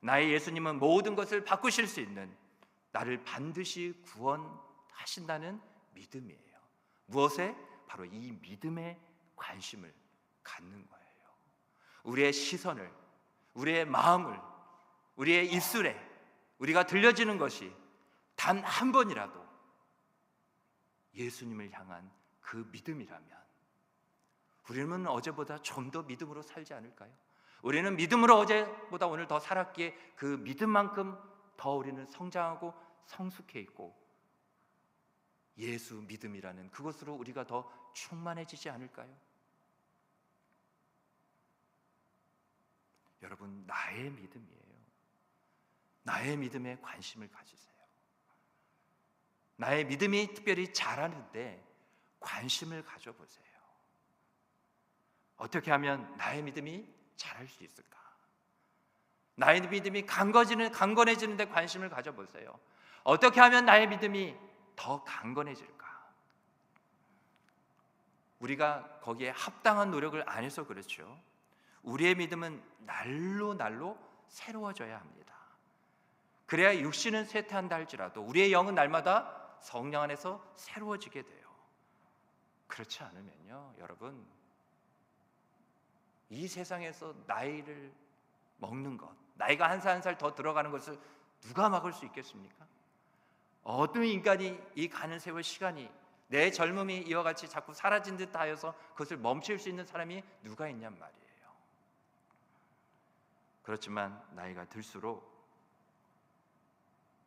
나의 예수님은 모든 것을 바꾸실 수 있는, 나를 반드시 구원하신다는 믿음이에요. 무엇에? 바로 이 믿음에 관심을 갖는 거예요. 우리의 시선을, 우리의 마음을, 우리의 입술에 우리가 들려지는 것이 단 한 번이라도 예수님을 향한 그 믿음이라면 우리는 어제보다 좀 더 믿음으로 살지 않을까요? 우리는 믿음으로 어제보다 오늘 더 살았기에 그 믿음만큼 더 우리는 성장하고 성숙해 있고 예수 믿음이라는 그것으로 우리가 더 충만해지지 않을까요? 여러분, 나의 믿음이에요. 나의 믿음에 관심을 가지세요. 나의 믿음이 특별히 자라는데 관심을 가져보세요. 어떻게 하면 나의 믿음이 자랄 수 있을까? 나의 믿음이 강건해지는 데 관심을 가져보세요. 어떻게 하면 나의 믿음이 더 강건해질까? 우리가 거기에 합당한 노력을 안 해서 그렇죠. 우리의 믿음은 날로 새로워져야 합니다. 그래야 육신은 쇠퇴한다 할지라도 우리의 영은 날마다 성령 안에서 새로워지게 돼요. 그렇지 않으면요, 여러분, 이 세상에서 나이를 먹는 것, 나이가 한 살 한 살 더 들어가는 것을 누가 막을 수 있겠습니까? 어떤 인간이 이 가는 세월 시간이 내 젊음이 이와 같이 자꾸 사라진 듯 하여서 그것을 멈출 수 있는 사람이 누가 있냔 말이에요. 그렇지만 나이가 들수록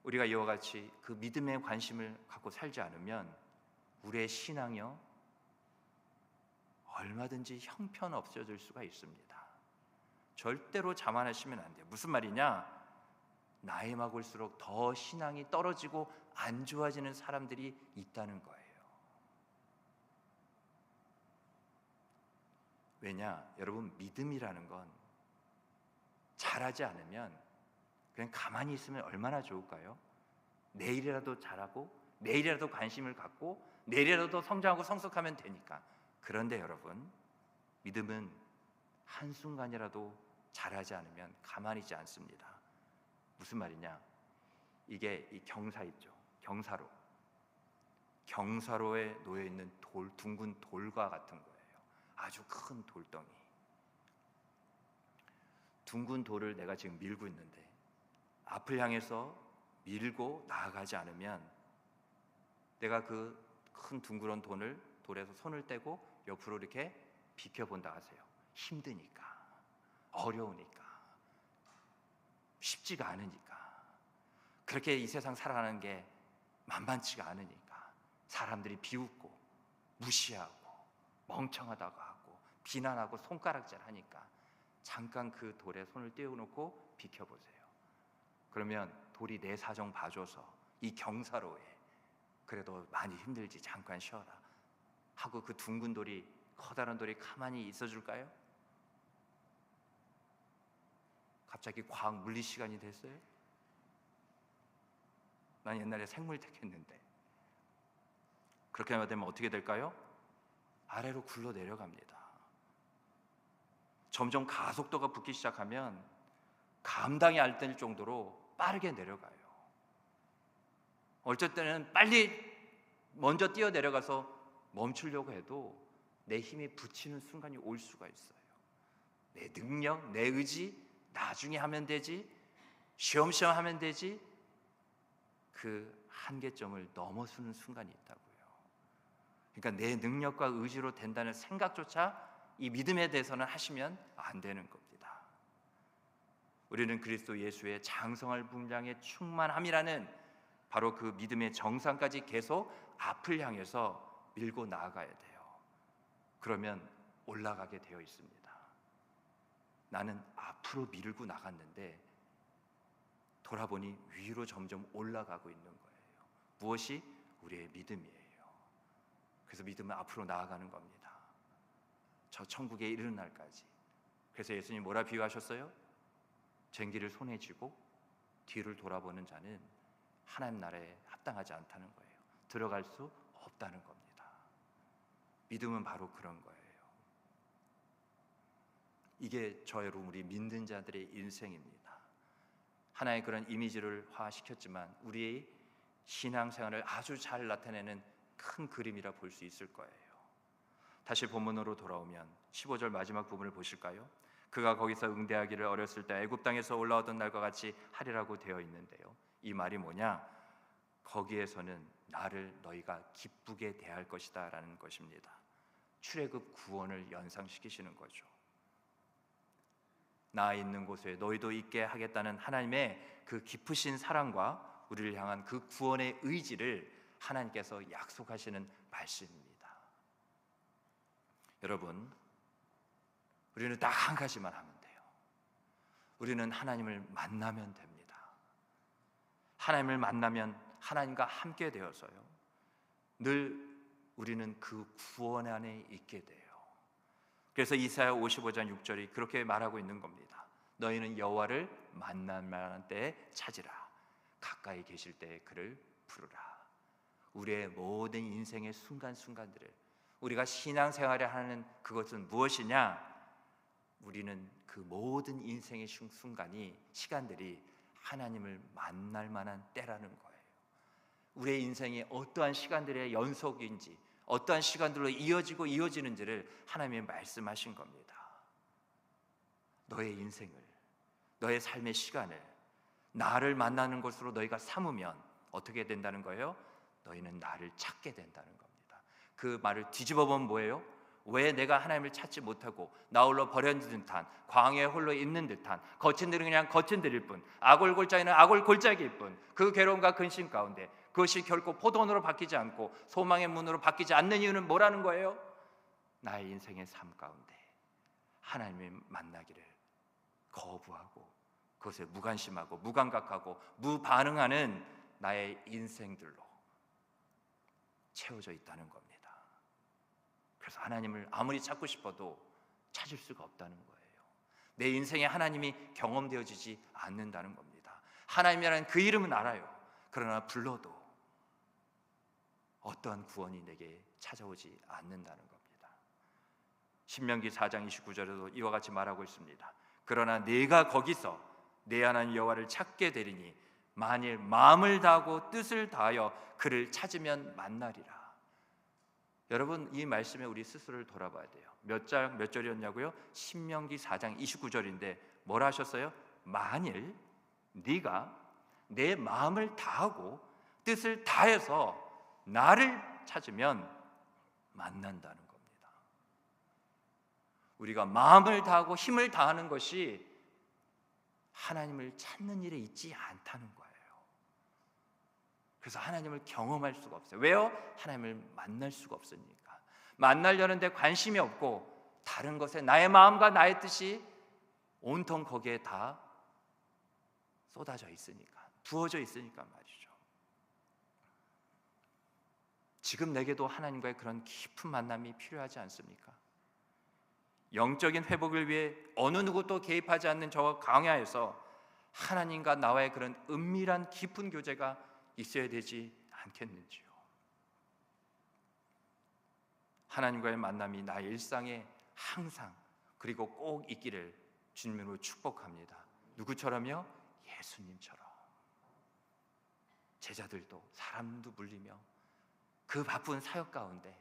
우리가 이와 같이 그 믿음에 관심을 갖고 살지 않으면 우리의 신앙이요 얼마든지 형편없어질 수가 있습니다. 절대로 자만하시면 안 돼요. 무슨 말이냐? 나이 먹을수록 더 신앙이 떨어지고 안 좋아지는 사람들이 있다는 거예요. 왜냐? 여러분, 믿음이라는 건 잘하지 않으면 그냥 가만히 있으면 얼마나 좋을까요? 내일이라도 잘하고 내일이라도 관심을 갖고 내일이라도 성장하고 성숙하면 되니까. 그런데 여러분, 믿음은 한순간이라도 잘하지 않으면 가만히 있지 않습니다. 무슨 말이냐? 이게 이 경사 있죠. 경사로에 놓여 있는 둥근 돌과 같은 거예요. 아주 큰 돌덩이. 둥근 돌을 내가 지금 밀고 있는데 앞을 향해서 밀고 나아가지 않으면 내가 그 큰 둥그런 돌에서 손을 떼고 옆으로 이렇게 비켜본다 하세요. 힘드니까, 어려우니까, 쉽지가 않으니까, 그렇게 이 세상 살아가는 게 만만치가 않으니까 사람들이 비웃고 무시하고 멍청하다고 하고 비난하고 손가락질하니까 잠깐 그 돌에 손을 떼어놓고 비켜보세요. 그러면 돌이 내 사정 봐줘서 이 경사로에 그래도 많이 힘들지, 잠깐 쉬어라 하고 그 둥근 돌이, 커다란 돌이 가만히 있어줄까요? 갑자기 과학 물리 시간이 됐어요? 난 옛날에 생물택 했는데 그렇게 되면 어떻게 될까요? 아래로 굴러 내려갑니다. 점점 가속도가 붙기 시작하면 감당이 안 될 정도로 빠르게 내려가요. 어쩔 때는 빨리 먼저 뛰어 내려가서 멈추려고 해도 내 힘이 붙이는 순간이 올 수가 있어요. 내 능력, 내 의지, 나중에 하면 되지, 쉬엄쉬엄 하면 되지, 그 한계점을 넘어서는 순간이 있다고요. 그러니까 내 능력과 의지로 된다는 생각조차 이 믿음에 대해서는 하시면 안 되는 겁니다. 우리는 그리스도 예수의 장성할 분량의 충만함이라는 바로 그 믿음의 정상까지 계속 앞을 향해서 밀고 나아가야 돼요. 그러면 올라가게 되어 있습니다. 나는 앞으로 밀고 나갔는데 돌아보니 위로 점점 올라가고 있는 거예요. 무엇이? 우리의 믿음이에요. 그래서 믿음은 앞으로 나아가는 겁니다. 저 천국에 이르는 날까지. 그래서 예수님 뭐라 비유하셨어요? 쟁기를 손에 쥐고 뒤를 돌아보는 자는 하나님 나라에 합당하지 않다는 거예요. 들어갈 수 없다는 겁니다. 믿음은 바로 그런 거예요. 이게 저 여러분 우리 믿는 자들의 인생입니다. 하나의 그런 이미지를 화시켰지만 우리의 신앙생활을 아주 잘 나타내는 큰 그림이라 볼 수 있을 거예요. 다시 본문으로 돌아오면 15절 마지막 부분을 보실까요? 그가 거기서 응대하기를 어렸을 때 애굽 땅에서 올라오던 날과 같이 하리라고 되어 있는데요. 이 말이 뭐냐? 거기에서는 나를 너희가 기쁘게 대할 것이다 라는 것입니다. 출애굽 구원을 연상시키시는 거죠. 나 있는 곳에 너희도 있게 하겠다는 하나님의 그 깊으신 사랑과 우리를 향한 그 구원의 의지를 하나님께서 약속하시는 말씀입니다. 여러분, 우리는 딱 한 가지만 하면 돼요. 우리는 하나님을 만나면 됩니다. 하나님을 만나면 하나님과 함께 되어서요, 늘 우리는 그 구원 안에 있게 돼요. 그래서 이사야 55장 6절이 그렇게 말하고 있는 겁니다. 너희는 여호와를 만날 만한 때에 찾으라. 가까이 계실 때에 그를 부르라. 우리의 모든 인생의 순간순간들을, 우리가 신앙생활을 하는 그것은 무엇이냐? 우리는 그 모든 인생의 순간이, 시간들이 하나님을 만날 만한 때라는 거예요. 우리의 인생이 어떠한 시간들의 연속인지, 어떠한 시간들로 이어지고 이어지는지를 하나님이 말씀하신 겁니다. 너의 인생을, 너의 삶의 시간을 나를 만나는 것으로 너희가 삼으면 어떻게 된다는 거예요? 너희는 나를 찾게 된다는 겁니다. 그 말을 뒤집어 보면 뭐예요? 왜 내가 하나님을 찾지 못하고 나 홀로 버려진 듯한, 광야에 홀로 있는 듯한, 거친 들은 그냥 거친 들일 뿐, 아골골짜기는 아골골짜기일 뿐, 그 괴로움과 근심 가운데 그것이 결코 포도원으로 바뀌지 않고 소망의 문으로 바뀌지 않는 이유는 뭐라는 거예요? 나의 인생의 삶 가운데 하나님을 만나기를 거부하고 그것에 무관심하고 무감각하고 무반응하는 나의 인생들로 채워져 있다는 겁니다. 그래서 하나님을 아무리 찾고 싶어도 찾을 수가 없다는 거예요. 내 인생에 하나님이 경험되어지지 않는다는 겁니다. 하나님이라는 그 이름은 알아요. 그러나 불러도 어떠한 구원이 내게 찾아오지 않는다는 겁니다. 신명기 4장 29절에도 이와 같이 말하고 있습니다. 그러나 내가 거기서 내 하나님 여호와를 찾게 되리니 만일 마음을 다하고 뜻을 다하여 그를 찾으면 만나리라. 여러분, 이 말씀에 우리 스스로를 돌아봐야 돼요. 몇 절이었냐고요? 신명기 4장 29절인데 뭐라 하셨어요? 만일 네가 내 마음을 다하고 뜻을 다해서 나를 찾으면 만난다는 겁니다. 우리가 마음을 다하고 힘을 다하는 것이 하나님을 찾는 일에 있지 않다는 거예요. 그래서 하나님을 경험할 수가 없어요. 왜요? 하나님을 만날 수가 없으니까. 만나려는데 관심이 없고 다른 것에 나의 마음과 나의 뜻이 온통 거기에 다 쏟아져 있으니까, 부어져 있으니까 말이죠. 지금 내게도 하나님과의 그런 깊은 만남이 필요하지 않습니까? 영적인 회복을 위해 어느 누구도 개입하지 않는 저 광야에서 하나님과 나와의 그런 은밀한 깊은 교제가 있어야 되지 않겠는지요? 하나님과의 만남이 나의 일상에 항상 그리고 꼭 있기를 주님으로 축복합니다. 누구처럼요? 예수님처럼. 제자들도 사람도 물리며 그 바쁜 사역 가운데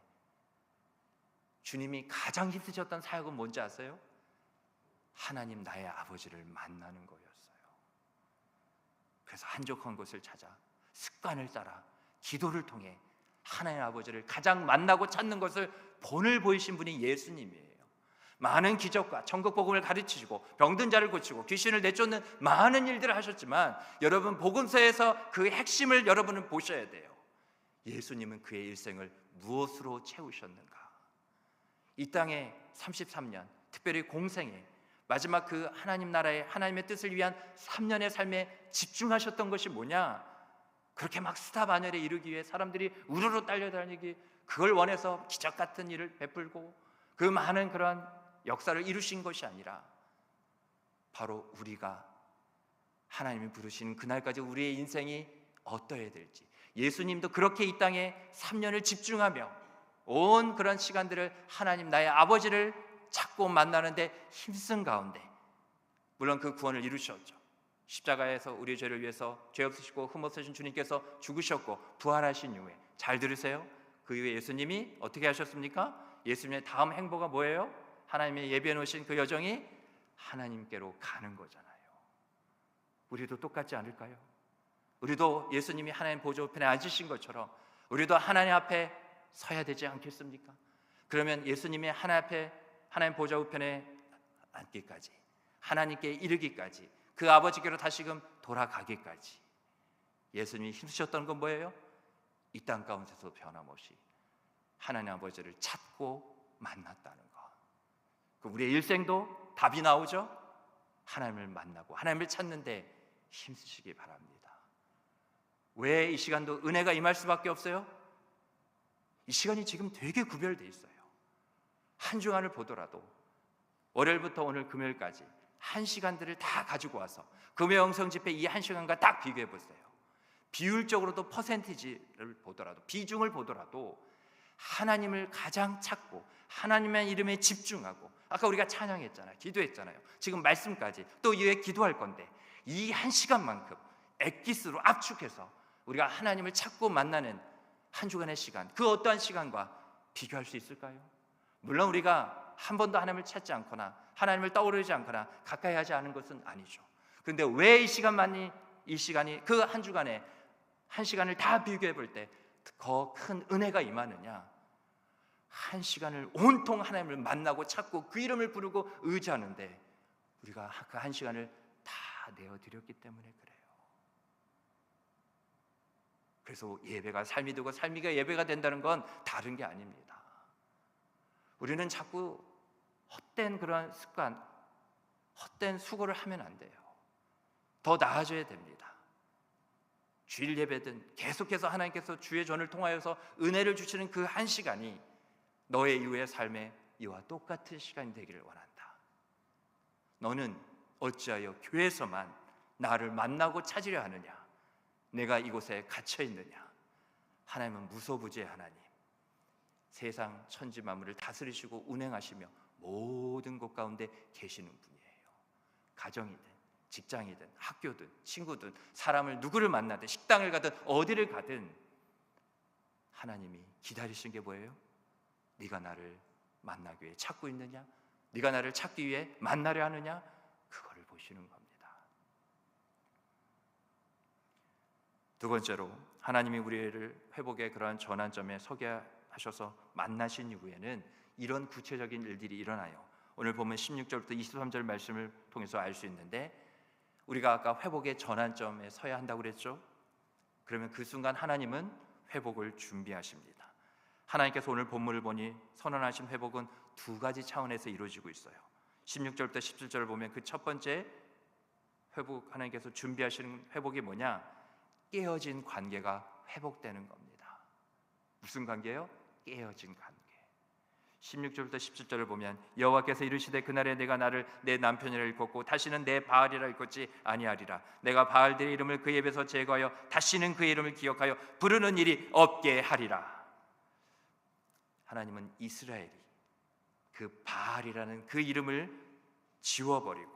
주님이 가장 힘쓰셨던 사역은 뭔지 아세요? 하나님 나의 아버지를 만나는 거였어요. 그래서 한적한 곳을 찾아 습관을 따라 기도를 통해 하나님 아버지를 가장 만나고 찾는 것을 본을 보이신 분이 예수님이에요. 많은 기적과 천국 복음을 가르치시고 병든 자를 고치고 귀신을 내쫓는 많은 일들을 하셨지만 여러분 복음서에서 그 핵심을 여러분은 보셔야 돼요. 예수님은 그의 일생을 무엇으로 채우셨는가? 이 땅에 33년 특별히 공생에 마지막 그 하나님 나라의 하나님의 뜻을 위한 3년의 삶에 집중하셨던 것이 뭐냐? 그렇게 막 스타 반열에 이르기 위해 사람들이 우르르 딸려다니기 그걸 원해서 기적 같은 일을 베풀고 그 많은 그러한 역사를 이루신 것이 아니라 바로 우리가 하나님이 부르신 그날까지 우리의 인생이 어떠해야 될지 예수님도 그렇게 이 땅에 3년을 집중하며 온 그런 시간들을 하나님 나의 아버지를 찾고 만나는데 힘쓴 가운데 물론 그 구원을 이루셨죠. 십자가에서 우리의 죄를 위해서 죄 없으시고 흠 없으신 주님께서 죽으셨고 부활하신 이후에 잘 들으세요. 그 이후에 예수님이 어떻게 하셨습니까? 예수님의 다음 행보가 뭐예요? 하나님의 예비해 놓으신 그 여정이 하나님께로 가는 거잖아요. 우리도 똑같지 않을까요? 우리도 예수님이 하나님 보좌 우편에 앉으신 것처럼 우리도 하나님 앞에 서야 되지 않겠습니까? 그러면 예수님이 하나님 보좌 우편에 앉기까지 하나님께 이르기까지 그 아버지께로 다시금 돌아가기까지 예수님이 힘쓰셨던 건 뭐예요? 이 땅 가운데서 변함없이 하나님 아버지를 찾고 만났다는 것. 우리의 일생도 답이 나오죠? 하나님을 만나고 하나님을 찾는데 힘쓰시기 바랍니다. 왜 이 시간도 은혜가 임할 수밖에 없어요? 이 시간이 지금 되게 구별되어 있어요. 한 주간을 보더라도 월요일부터 오늘 금요일까지 한 시간들을 다 가지고 와서 금요영성 집회 이 한 시간과 딱 비교해 보세요. 비율적으로도 퍼센티지를 보더라도 비중을 보더라도 하나님을 가장 찾고 하나님의 이름에 집중하고 아까 우리가 찬양했잖아요. 기도했잖아요. 지금 말씀까지 또 이후에 기도할 건데 이 한 시간만큼 엑기스로 압축해서 우리가 하나님을 찾고 만나는 한 주간의 시간 그 어떠한 시간과 비교할 수 있을까요? 물론 우리가 한 번도 하나님을 찾지 않거나 하나님을 떠오르지 않거나 가까이 하지 않은 것은 아니죠. 그런데 왜 이 시간이 그 한 주간에 한 시간을 다 비교해 볼 때 더 큰 은혜가 임하느냐? 한 시간을 온통 하나님을 만나고 찾고 그 이름을 부르고 의지하는데 우리가 그 한 시간을 다 내어드렸기 때문에 그래요. 그래서 예배가 삶이 되고 삶이가 예배가 된다는 건 다른 게 아닙니다. 우리는 자꾸 헛된 그런 습관, 헛된 수고를 하면 안 돼요. 더 나아져야 됩니다. 주일 예배든 계속해서 하나님께서 주의 전을 통하여서 은혜를 주시는 그 한 시간이 너의 이후의 삶에 이와 똑같은 시간이 되기를 원한다. 너는 어찌하여 교회에서만 나를 만나고 찾으려 하느냐? 내가 이곳에 갇혀 있느냐? 하나님은 무소부지의 하나님, 세상 천지 만물을 다스리시고 운행하시며 모든 곳 가운데 계시는 분이에요. 가정이든 직장이든 학교든 친구든 사람을 누구를 만나든 식당을 가든 어디를 가든 하나님이 기다리시는 게 뭐예요? 네가 나를 만나기 위해 찾고 있느냐? 네가 나를 찾기 위해 만나려 하느냐? 그거를 보시는 겁니다. 두 번째로 하나님이 우리를 회복의 그러한 전환점에 서게 하셔서 만나신 이후에는 이런 구체적인 일들이 일어나요. 오늘 보면 16절부터 23절 말씀을 통해서 알 수 있는데 우리가 아까 회복의 전환점에 서야 한다고 그랬죠? 그러면 그 순간 하나님은 회복을 준비하십니다. 하나님께서 오늘 본문을 보니 선언하신 회복은 두 가지 차원에서 이루어지고 있어요. 16절부터 17절을 보면 그 첫 번째 회복, 하나님께서 준비하시는 회복이 뭐냐? 깨어진 관계가 회복되는 겁니다. 무슨 관계예요? 깨어진 관계. 16절부터 17절을 보면 여호와께서 이르시되 그날에 내가 나를 내 남편이라 일컫고 다시는 내 바알이라 일컫지 아니하리라. 내가 바알들의 이름을 그의 입에서 제거하여 다시는 그의 이름을 기억하여 부르는 일이 없게 하리라. 하나님은 이스라엘이 그 바알이라는 그 이름을 지워버리고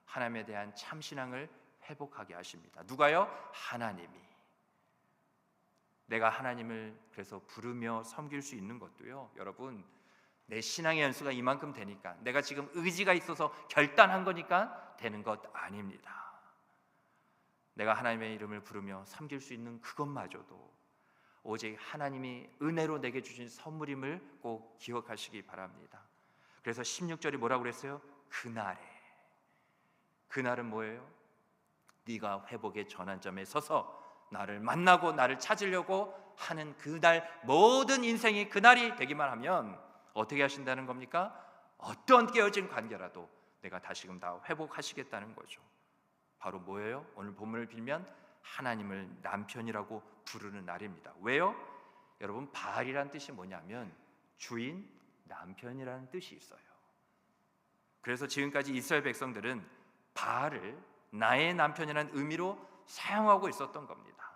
하나님에 대한 참신앙을 회복하게 하십니다. 누가요? 하나님이. 내가 하나님을 그래서 부르며 섬길 수 있는 것도요, 여러분, 내 신앙의 연수가 이만큼 되니까, 내가 지금 의지가 있어서 결단한 거니까 되는 것 아닙니다. 내가 하나님의 이름을 부르며 섬길 수 있는 그것마저도 오직 하나님이 은혜로 내게 주신 선물임을 꼭 기억하시기 바랍니다. 그래서 16절이 뭐라고 그랬어요? 그날은 뭐예요? 네가 회복의 전환점에 서서 나를 만나고 나를 찾으려고 하는 그날, 모든 인생이 그날이 되기만 하면 어떻게 하신다는 겁니까? 어떤 깨어진 관계라도 내가 다시금 다 회복하시겠다는 거죠. 바로 뭐예요? 오늘 본문을 빌면 하나님을 남편이라고 부르는 날입니다. 왜요? 여러분, 바알이란 뜻이 뭐냐면 주인, 남편이라는 뜻이 있어요. 그래서 지금까지 이스라엘 백성들은 바알을 나의 남편이라는 의미로 사용하고 있었던 겁니다.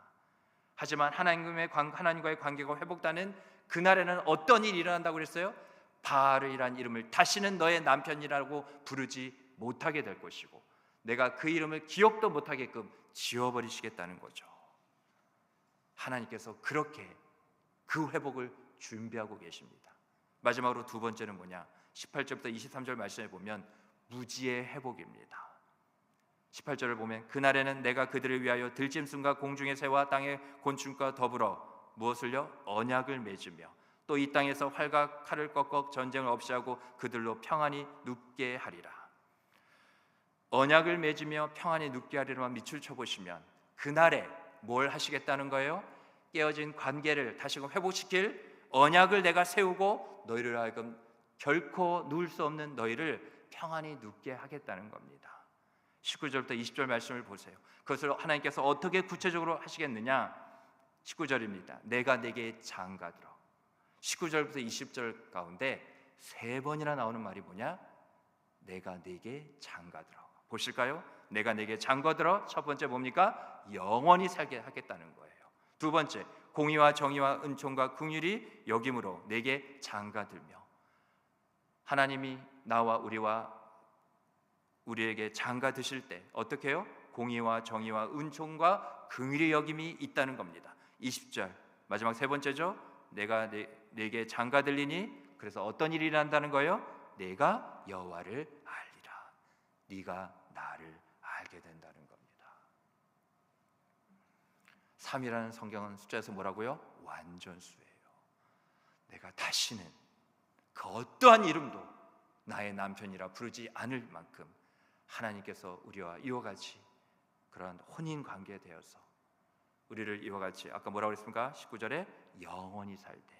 하지만 하나님과의 관계가 회복되는 그날에는 어떤 일이 일어난다고 그랬어요? 바알이라는 이름을 다시는 너의 남편이라고 부르지 못하게 될 것이고, 내가 그 이름을 기억도 못하게끔 지워버리시겠다는 거죠. 하나님께서 그렇게 그 회복을 준비하고 계십니다. 마지막으로 두 번째는 뭐냐? 18절부터 23절 말씀에 보면 무지의 회복입니다. 18절을 보면 그날에는 내가 그들을 위하여 들짐승과 공중의 새와 땅의 곤충과 더불어 무엇을요? 언약을 맺으며 또 이 땅에서 활과 칼을 꺾어 전쟁을 없이 하고 그들로 평안히 눕게 하리라. 언약을 맺으며 평안히 눕게 하리라만 밑줄 쳐보시면 그날에 뭘 하시겠다는 거예요? 깨어진 관계를 다시금 회복시킬 언약을 내가 세우고 너희를 하여금 결코 누울 수 없는 너희를 평안히 눕게 하겠다는 겁니다. 19절부터 20절 말씀을 보세요. 그것을 하나님께서 어떻게 구체적으로 하시겠느냐? 19절입니다. 내가 내게 장가들어. 19절부터 20절 가운데 세 번이나 나오는 말이 뭐냐? 내가 내게 장가들어. 보실까요? 내가 내게 장가들어. 첫 번째 뭡니까? 영원히 살게 하겠다는 거예요. 두 번째, 공의와 정의와 은총과 긍휼이 여김으로 내게 장가들며. 하나님이 나와 우리에게 장가드실 때 어떻게 해요? 공의와 정의와 은총과 긍휼의 여김이 있다는 겁니다. 20절 마지막 세 번째죠. 내가 내게 장가들리니, 그래서 어떤 일이 일어난다는 거예요? 내가 여호와를 알리라. 네가 나를 알게 된다는 겁니다. 3이라는 성경은 숫자에서 뭐라고요? 완전수예요. 내가 다시는 그 어떠한 이름도 나의 남편이라 부르지 않을 만큼 하나님께서 우리와 이와 같이 그러한 혼인 관계에 되어서 우리를 이와 같이 아까 뭐라고 그랬습니까? 19절에 영원히 살 때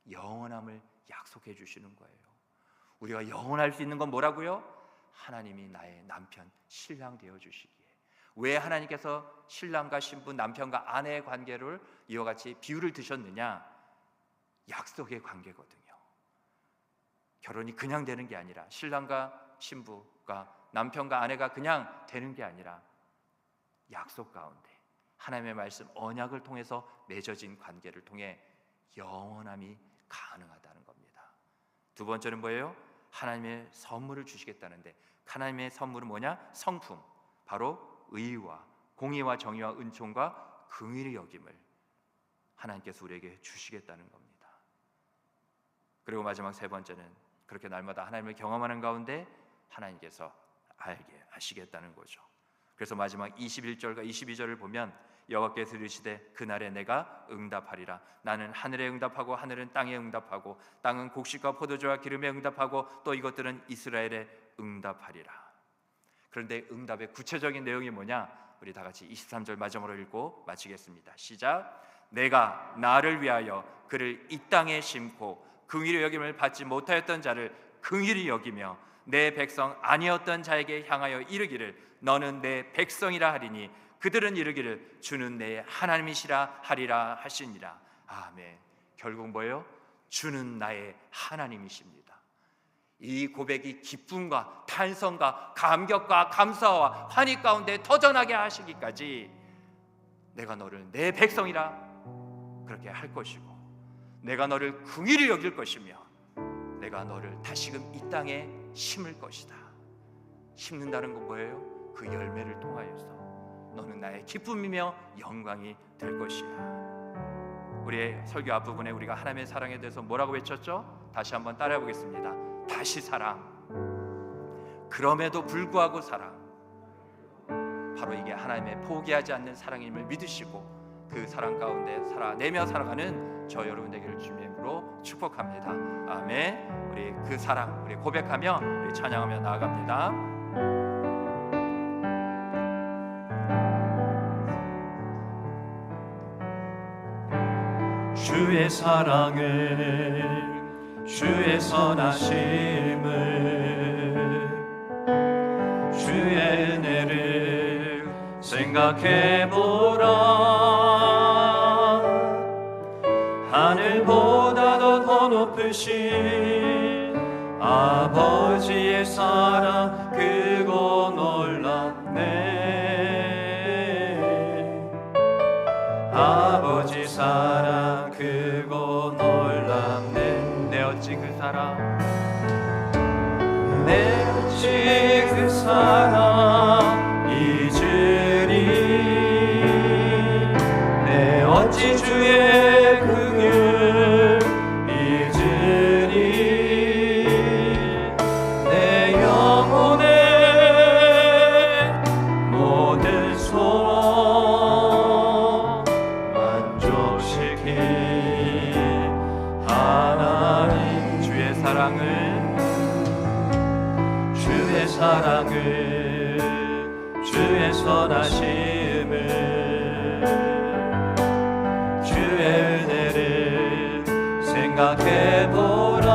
영원함을 약속해 주시는 거예요. 우리가 영원할 수 있는 건 뭐라고요? 하나님이 나의 남편, 신랑 되어 주시기에. 왜 하나님께서 신랑과 신부, 남편과 아내의 관계를 이와 같이 비유를 드셨느냐? 약속의 관계거든요. 결혼이 그냥 되는 게 아니라, 신랑과 신부가, 남편과 아내가 그냥 되는 게 아니라 약속 가운데 하나님의 말씀, 언약을 통해서 맺어진 관계를 통해 영원함이 가능하다는 겁니다. 두 번째는 뭐예요? 하나님의 선물을 주시겠다는데, 하나님의 선물은 뭐냐? 성품, 바로 의와 공의와 정의와 은총과 긍휼의 여김을 하나님께서 우리에게 주시겠다는 겁니다. 그리고 마지막 세 번째는 그렇게 날마다 하나님을 경험하는 가운데 하나님께서 알게 하시겠다는 거죠. 그래서 마지막 21절과 22절을 보면 여호와께서 이르시되 그날에 내가 응답하리라. 나는 하늘에 응답하고 하늘은 땅에 응답하고 땅은 곡식과 포도주와 기름에 응답하고 또 이것들은 이스라엘에 응답하리라. 그런데 응답의 구체적인 내용이 뭐냐? 우리 다 같이 23절 마지막으로 읽고 마치겠습니다. 시작. 내가 나를 위하여 그를 이 땅에 심고 긍휼의 여김을 받지 못하였던 자를 긍휼히 여기며 내 백성 아니었던 자에게 향하여 이르기를 너는 내 백성이라 하리니 그들은 이르기를 주는 내 하나님이시라 하리라 하시니라. 아멘. 결국 뭐예요? 주는 나의 하나님이십니다. 이 고백이 기쁨과 탄성과 감격과 감사와 환희 가운데 터져나게 하시기까지 내가 너를 내 백성이라 그렇게 할 것이고 내가 너를 긍휼히 여길 것이며 내가 너를 다시금 이 땅에 심을 것이다. 심는다는 건 뭐예요? 그 열매를 통하여서 너는 나의 기쁨이며 영광이 될 것이야. 우리의 설교 앞부분에 우리가 하나님의 사랑에 대해서 뭐라고 외쳤죠? 다시 한번 따라해 보겠습니다. 다시 사랑, 그럼에도 불구하고 사랑. 바로 이게 하나님의 포기하지 않는 사랑임을 믿으시고 그 사랑 가운데 살아내며 살아가는 저 여러분 되기를 주님의 이름으로 축복합니다. 아멘. 우리 그 사랑 우리 고백하며 우리 찬양하며 나아갑니다. 주의 사랑을 주의 선하심을 주의 은혜를 생각해보라. 하늘보다도 더 높으신 아버지의 사랑 크고 놀랍네. 아버지 사랑 크고 놀랍네. 내 어찌 그 사랑, 내 어찌 그 사랑 잊으리. 내 어찌 주의 긍휼 잊으리. 내 영혼의 모든 소원 만족시킬 하나님. 주의 사랑을 주의 선하심을 주의 은혜를 생각해보라.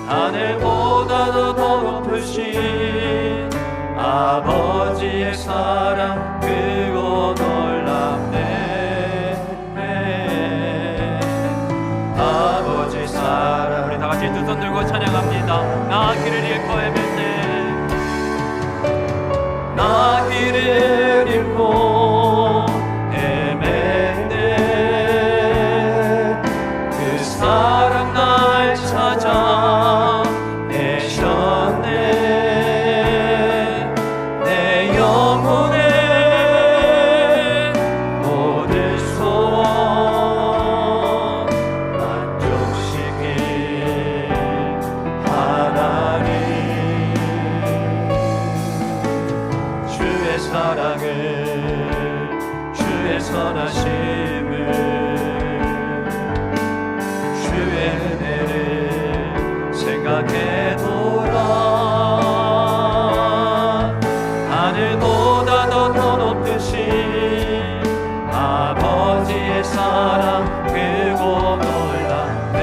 하늘보다도 더 높으신 아버지의 사랑 크고 놀랍네. 아버지 사랑. 우리 다 같이 두 손 들고 찬양합니다. 나 길을 잃고 헤맬 때, 나 길을 잃고 헤맬 때 그 사랑 날 찾아 내셨네. 내 영혼의 모든 소원 만족시킬 하나님. 주의 사랑을 주의 선하심을 주의 은혜를 생각해보라. 하늘보다도 더 높으신 아버지의 사랑 크고 놀랍네.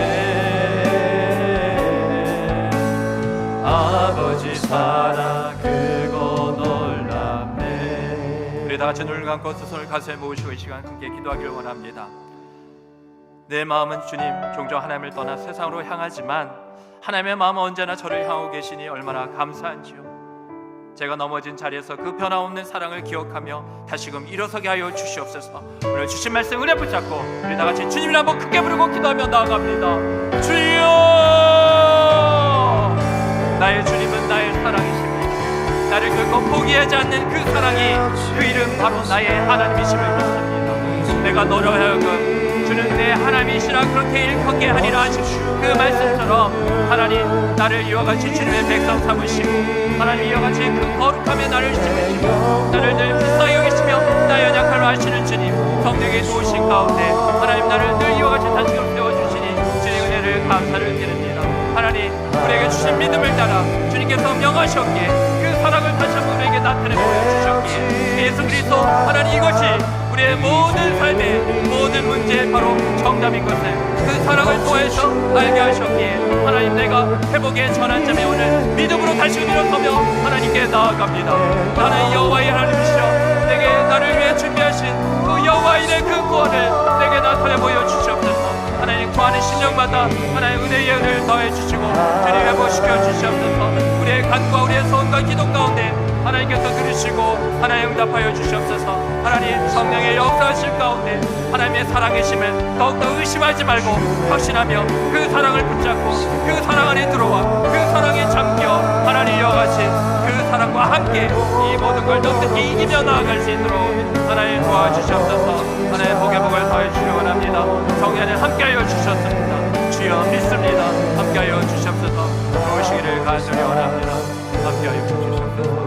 아버지 사랑 크고 놀랍네. 우리 다 같이 눈을 감고 두 손을 가슴에 모으시고 이 시간 함께 기도하기를 원합니다. 내 마음은 주님 종종 하나님을 떠나 세상으로 향하지만 하나님의 마음은 언제나 저를 향하고 계시니 얼마나 감사한지요. 제가 넘어진 자리에서 그 변함없는 사랑을 기억하며 다시금 일어서게 하여 주시옵소서. 오늘 주신 말씀 은혜 붙잡고 우리 다 같이 주님을 한번 크게 부르고 기도하며 나아갑니다. 주여, 나의 주님은 나의 사랑이십니다. 나를 결코 포기하지 않는 그 사랑이, 그 이름 바로 나의 하나님이심을 믿습니다. 내가 너로 하여금 주는 내 하나님이시라 그렇게 일컫게 하리라 하신 그 말씀처럼 하나님, 나를 이와 같이 주님의 백성 삼으시고 하나님 이와 같이 그 거룩함에 나를 심으시고 나를 늘 불쌍히 여기시며 나의 연약함을 아시는 주님, 성령의 도우신 가운데 하나님 나를 늘 이와 같이 다시금 세워주시니 주의 은혜를 감사를 드립니다. 하나님, 우리에게 주신 믿음을 따라 주님께서 명하셨기에 그 사랑을 다시 한번 우리에게 나타내 보여주셨기에 예수 그리스도 하나님, 이것이 우리의 모든 삶의 모든 문제의 바로 정답인 것을 그 사랑을 통해서 알게 하셨기에 하나님, 내가 회복의 전환점에 오늘 믿음으로 다시 일어서며 하나님께 나아갑니다. 나는 여호와의 하나님이시여 내게 나를 위해 준비하신 그 여호와의 그 구원을 내게 나타내 보여주시옵소서. 하나님, 구하는 심령마다 하나님 은혜의 은혜를 더해 주시고 주님 회복시켜 주시옵소서. 우리의 간과 우리의 소원과 기도 가운데 하나님께서 들으시고 하나님 응답하여 주시옵소서. 하나님 성령의 역사하실 가운데 하나님의 사랑이심을 더욱더 의심하지 말고 확신하며 그 사랑을 붙잡고 그 사랑 안에 들어와 그 사랑에 잠겨 하나님 이어가신 그 사랑과 함께 이 모든 걸 넉넉히 이기며 나아갈 수 있도록 하나님 도와주시옵소서. 하나님 복의 복을 더해 주시기 원합니다. 성령님 함께하여 주셨습니다. 주여 믿습니다. 함께하여 주시옵소서. 도우시기를 간절히 원합니다. 함께하여 주시옵소서.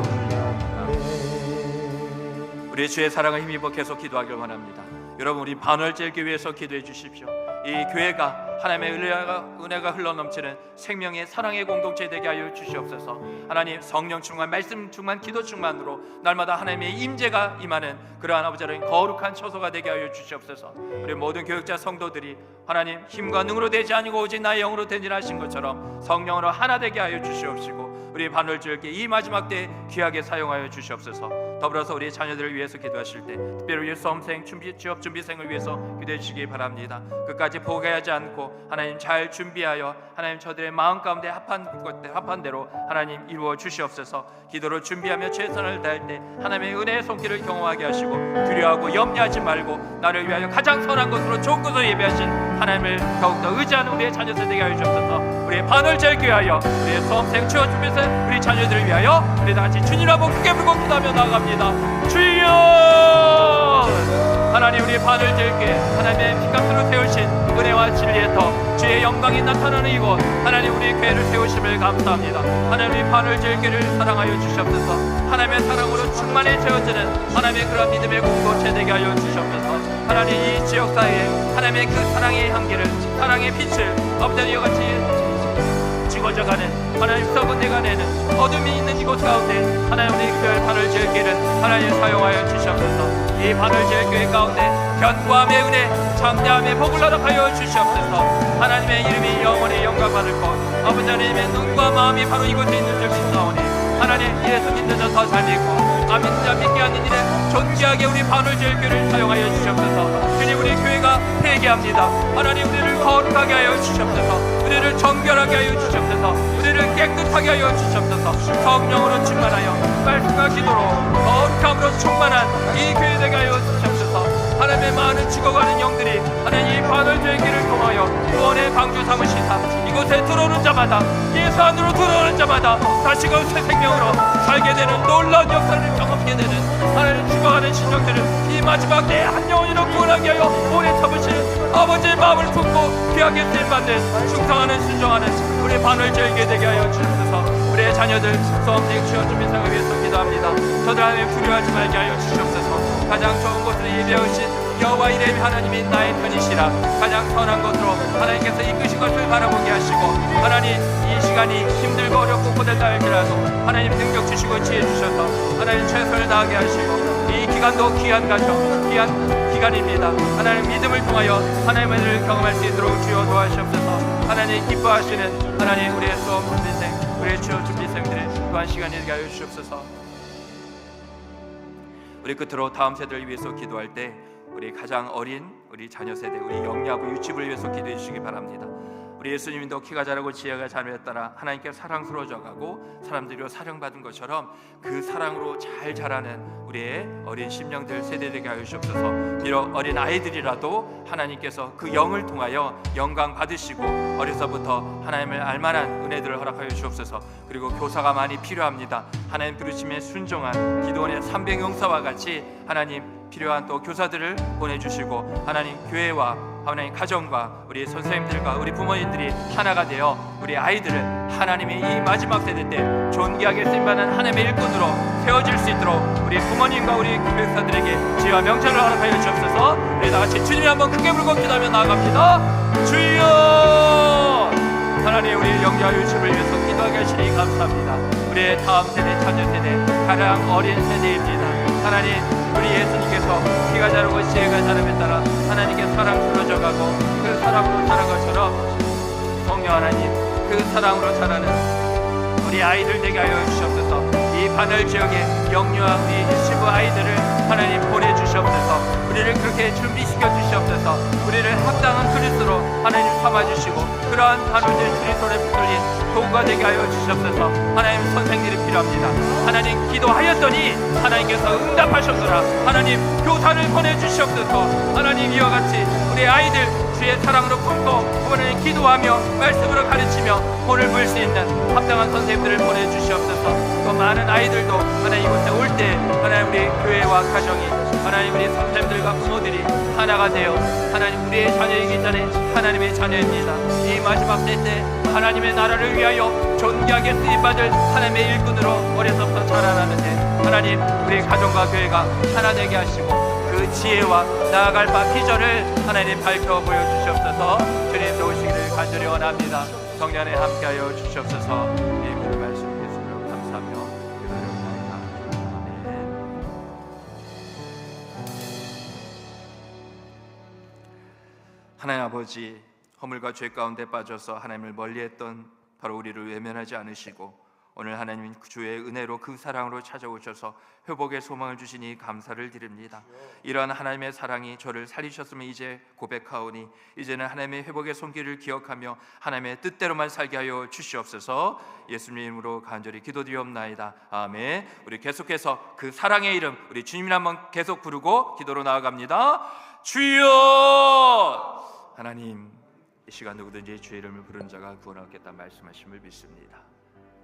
우리 주의 사랑을 힘입어 계속 기도하길 원합니다. 여러분, 우리 반월절 교회에서 기도해 주십시오. 이 교회가 하나님의 은혜가 흘러넘치는 생명의 사랑의 공동체 되게 하여 주시옵소서. 하나님 성령 충만, 말씀 충만, 기도 충만으로 날마다 하나님의 임재가 임하는 그러한 아버지의 거룩한 처소가 되게 하여 주시옵소서. 우리 모든 교육자 성도들이 하나님 힘과 능으로 되지 아니고 오직 나의 영으로 되니라 하신 것처럼 성령으로 하나 되게 하여 주시옵시고 우리 반월절께 이 마지막 때에 귀하게 사용하여 주시옵소서. 더불어서 우리 자녀들을 위해서 기도하실 때 특별히 우리 수험생, 취업 준비생을 위해서 기도해 주시기 바랍니다. 끝까지 포기하지 않고 하나님 잘 준비하여 하나님 저들의 마음 가운데 합한 대로 하나님 이루어 주시옵소서. 기도로 준비하며 최선을 다할 때 하나님의 은혜의 손길을 경험하게 하시고 두려워하고 염려하지 말고 나를 위하여 가장 선한 것으로 좋은 것으로 예배하신 하나님을 더욱더 의지하는 우리의 자녀 세대가 하여 주옵소서. 우리의 반월절 귀하여 우리의 수험생, 취업 준비생, 우리 자녀들을 위하여 우리 다같이 주님 앞에 크게 불고 기도하며 나아갑니다. 주여! 하나님, 우리 반월절께 하나님의 피값으로 세우신 은혜와 진리의 터 주의 영광이 나타나는 이곳 하나님 우리 교회를 세우심을 감사합니다. 하나님, 우리 반월절교를 사랑하여 주시옵소서. 하나님의 사랑으로 충만히 채워지는 하나님의 그런 믿음의 공동체 되게 하여 주시옵소서. 하나님, 이 지역사회에 하나님의 그 사랑의 향기를, 사랑의 빛을 아버지 이어같이 찍어져가는 하나님 썩어내가 내는 어둠이 있는 이곳 가운데 하나님 우리 교회 반월절교를 하나님 사용하여 주시옵소서. 이 반월절교회 가운데 견고함의 은혜, 장대함의 복을 허락하여 주시옵소서. 하나님의 이름이 영원히 영광 받을 것 아버지 하나님의 눈과 마음이 바로 이곳에 있는 줄 믿사오니 하나님 이래서 믿는 자 더 잘 믿고 안 믿는 자 믿게 하는 일에 존귀하게 우리 반월절교를 사용하여 주시옵소서. 주님, 우리 교회가 회개합니다. 하나님, 우리를 거룩하게 하여 주시옵소서. 우리를 정결하게 하여 주시옵소서. 우리를 깨끗하게 하여 주시옵소서. 성령으로 충만하여 말씀과 기도로 거룩함으로 충만한 이 교회 되게 하여 주시옵소서. 하나님의 많은 죽어가는 영들이 하나님 이 반월절기를 통하여 구원의 방주 삼으시사 이곳에 들어오는 자마다, 예수 안으로 들어오는 자마다 다시금 새 생명으로 살게 되는 놀라운 역사를 경험하게 되는 하나님 죽어가는 신령들을 이 마지막 때에 한 영혼으로 구원하게 하여 오래 참으시는 아버지의 마음을 품고 귀하게 쓰임받는 충성하는 순종하는 우리 반월절기 되게 하여 주옵소서. 우리의 자녀들 수험생, 취업 준비생을 위해서 기도합니다. 저들 하나님 두려워하지 말게 하여 주시옵소서. 가장 좋은 곳으로 예배하신 여호와 이레 하나님이 나의 편이시라. 가장 선한 것으로 하나님께서 이끄신 것을 바라보게 하시고 하나님 이 시간이 힘들고 어렵고 고되다 할지라도 하나님 능력 주시고 지혜 주셔서 하나님 최선을 다하게 하시고 이 기간도 귀한 가정, 귀한 기간입니다. 하나님 믿음을 통하여 하나님의 은혜를 경험할 수 있도록 주여 도와주시옵소서. 하나님 기뻐하시는 하나님 우리의 수험 준비생, 우리의 취업 준비생들의 또한 시간이 되게 하여 주시옵소서. 우리 끝으로 다음 세대를 위해서 기도할 때 우리 가장 어린 우리 자녀 세대, 우리 영유아부 유치부를 위해서 기도해 주시기 바랍니다. 우리 예수님도 키가 자라고 지혜가 자라에 따라 하나님께 사랑스러워져가고 사람들로 사랑받은 것처럼 그 사랑으로 잘 자라는 우리의 어린 심령들 세대 되게 하여 주옵소서. 비록 어린 아이들이라도 하나님께서 그 영을 통하여 영광 받으시고 어려서부터 하나님을 알만한 은혜들을 허락하여 주옵소서. 그리고 교사가 많이 필요합니다. 하나님 부르심에 순종한 기도원의 300용사와 같이 하나님 필요한 또 교사들을 보내주시고 하나님 교회와 하나님 가정과 우리 선생님들과 우리 부모님들이 하나가 되어 우리 아이들을 하나님의 이 마지막 세대 때 존귀하게 쓰임받는 하나님의 일꾼으로 세워질 수 있도록 우리 부모님과 우리 교육사들에게 지혜와 명철을 허락하여 주옵소서. 우리 다같이 주님이 한번 크게 부르고 기도하며 나아갑니다. 주여! 하나님 우리 영유아 유치부를 위해서 기도하게 하시니 감사합니다. 우리의 다음 세대, 자녀 세대, 가장 어린 세대입니다. 하나님 우리 예수님께서 키가 자라고 지혜가 자람에 따라 하나님께 사랑스러워져가고 그 사랑으로 자란 것처럼 성령 하나님 그 사랑으로 자라는 우리 아이들 되게 하여 주시옵소서. 이 반월 지역에 영유아 우리 유치부 아이들을 하나님 보내주시옵소서. 우리를 그렇게 준비시켜 주시옵소서. 우리를 합당한 그리스도로 하나님 삼아주시고 그러한 단원들 주님 손에 붙들린 도구가 되게 하여 주시옵소서. 하나님 선생님이 필요합니다. 하나님 기도하였더니 하나님께서 응답하셨더라. 하나님 교사를 보내주시옵소서. 하나님 이와 같이 우리 아이들 주의 사랑으로 품고 하나님 기도하며 말씀으로 가르치며 본을 볼 수 있는 합당한 선생님들을 보내주시옵소서. 또 많은 아이들도 하나님 이곳에 올 때 하나님 우리 교회와 가정이 하나님 우리 선생님들과 부모들이 하나가 되어 하나님 우리의 자녀이기 전에 하나님의 자녀입니다. 이 마지막 때 하나님의 나라를 위하여 존귀하게 쓰임받을 하나님의 일꾼으로 어려서부터 자라나는데 하나님 우리 가정과 교회가 하나 되게 하시고 그 지혜와 나아갈 바 비전을 하나님 밝혀 보여주시옵소서. 주님 도우시기를 간절히 원합니다. 성령 안에 함께하여 주시옵소서. 이 모든 말씀 예수님으로 감사하며 기도드립니다. 아멘. 하나님 아버지, 허물과 죄 가운데 빠져서 하나님을 멀리했던 바로 우리를 외면하지 않으시고 오늘 하나님 주의 은혜로 그 사랑으로 찾아오셔서 회복의 소망을 주시니 감사를 드립니다. 이러한 하나님의 사랑이 저를 살리셨음을 이제 고백하오니 이제는 하나님의 회복의 손길을 기억하며 하나님의 뜻대로만 살게 하여 주시옵소서. 예수님 이름으로 간절히 기도드리옵나이다. 아멘. 우리 계속해서 그 사랑의 이름 우리 주님을 한번 계속 부르고 기도로 나아갑니다. 주여! 하나님, 이 시간 누구든지 주의 이름을 부르는 자가 구원을 얻겠다 말씀하심을 믿습니다.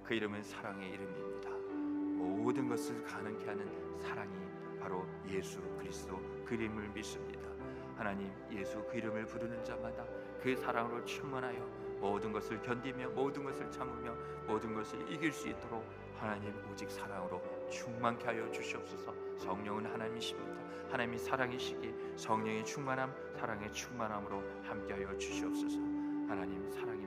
그 이름은 사랑의 이름입니다. 모든 것을 가능케 하는 사랑이 바로 예수 그리스도 그 이름을 믿습니다. 하나님, 예수 그 이름을 부르는 자마다 그 사랑으로 충만하여 모든 것을 견디며 모든 것을 참으며 모든 것을 이길 수 있도록 하나님 오직 사랑으로 충만케 하여 주시옵소서. 성령은 하나님이십니다. 하나님이 사랑이시기에 성령의 충만함, 사랑의 충만함으로 함께하여 주시옵소서. 하나님 사랑이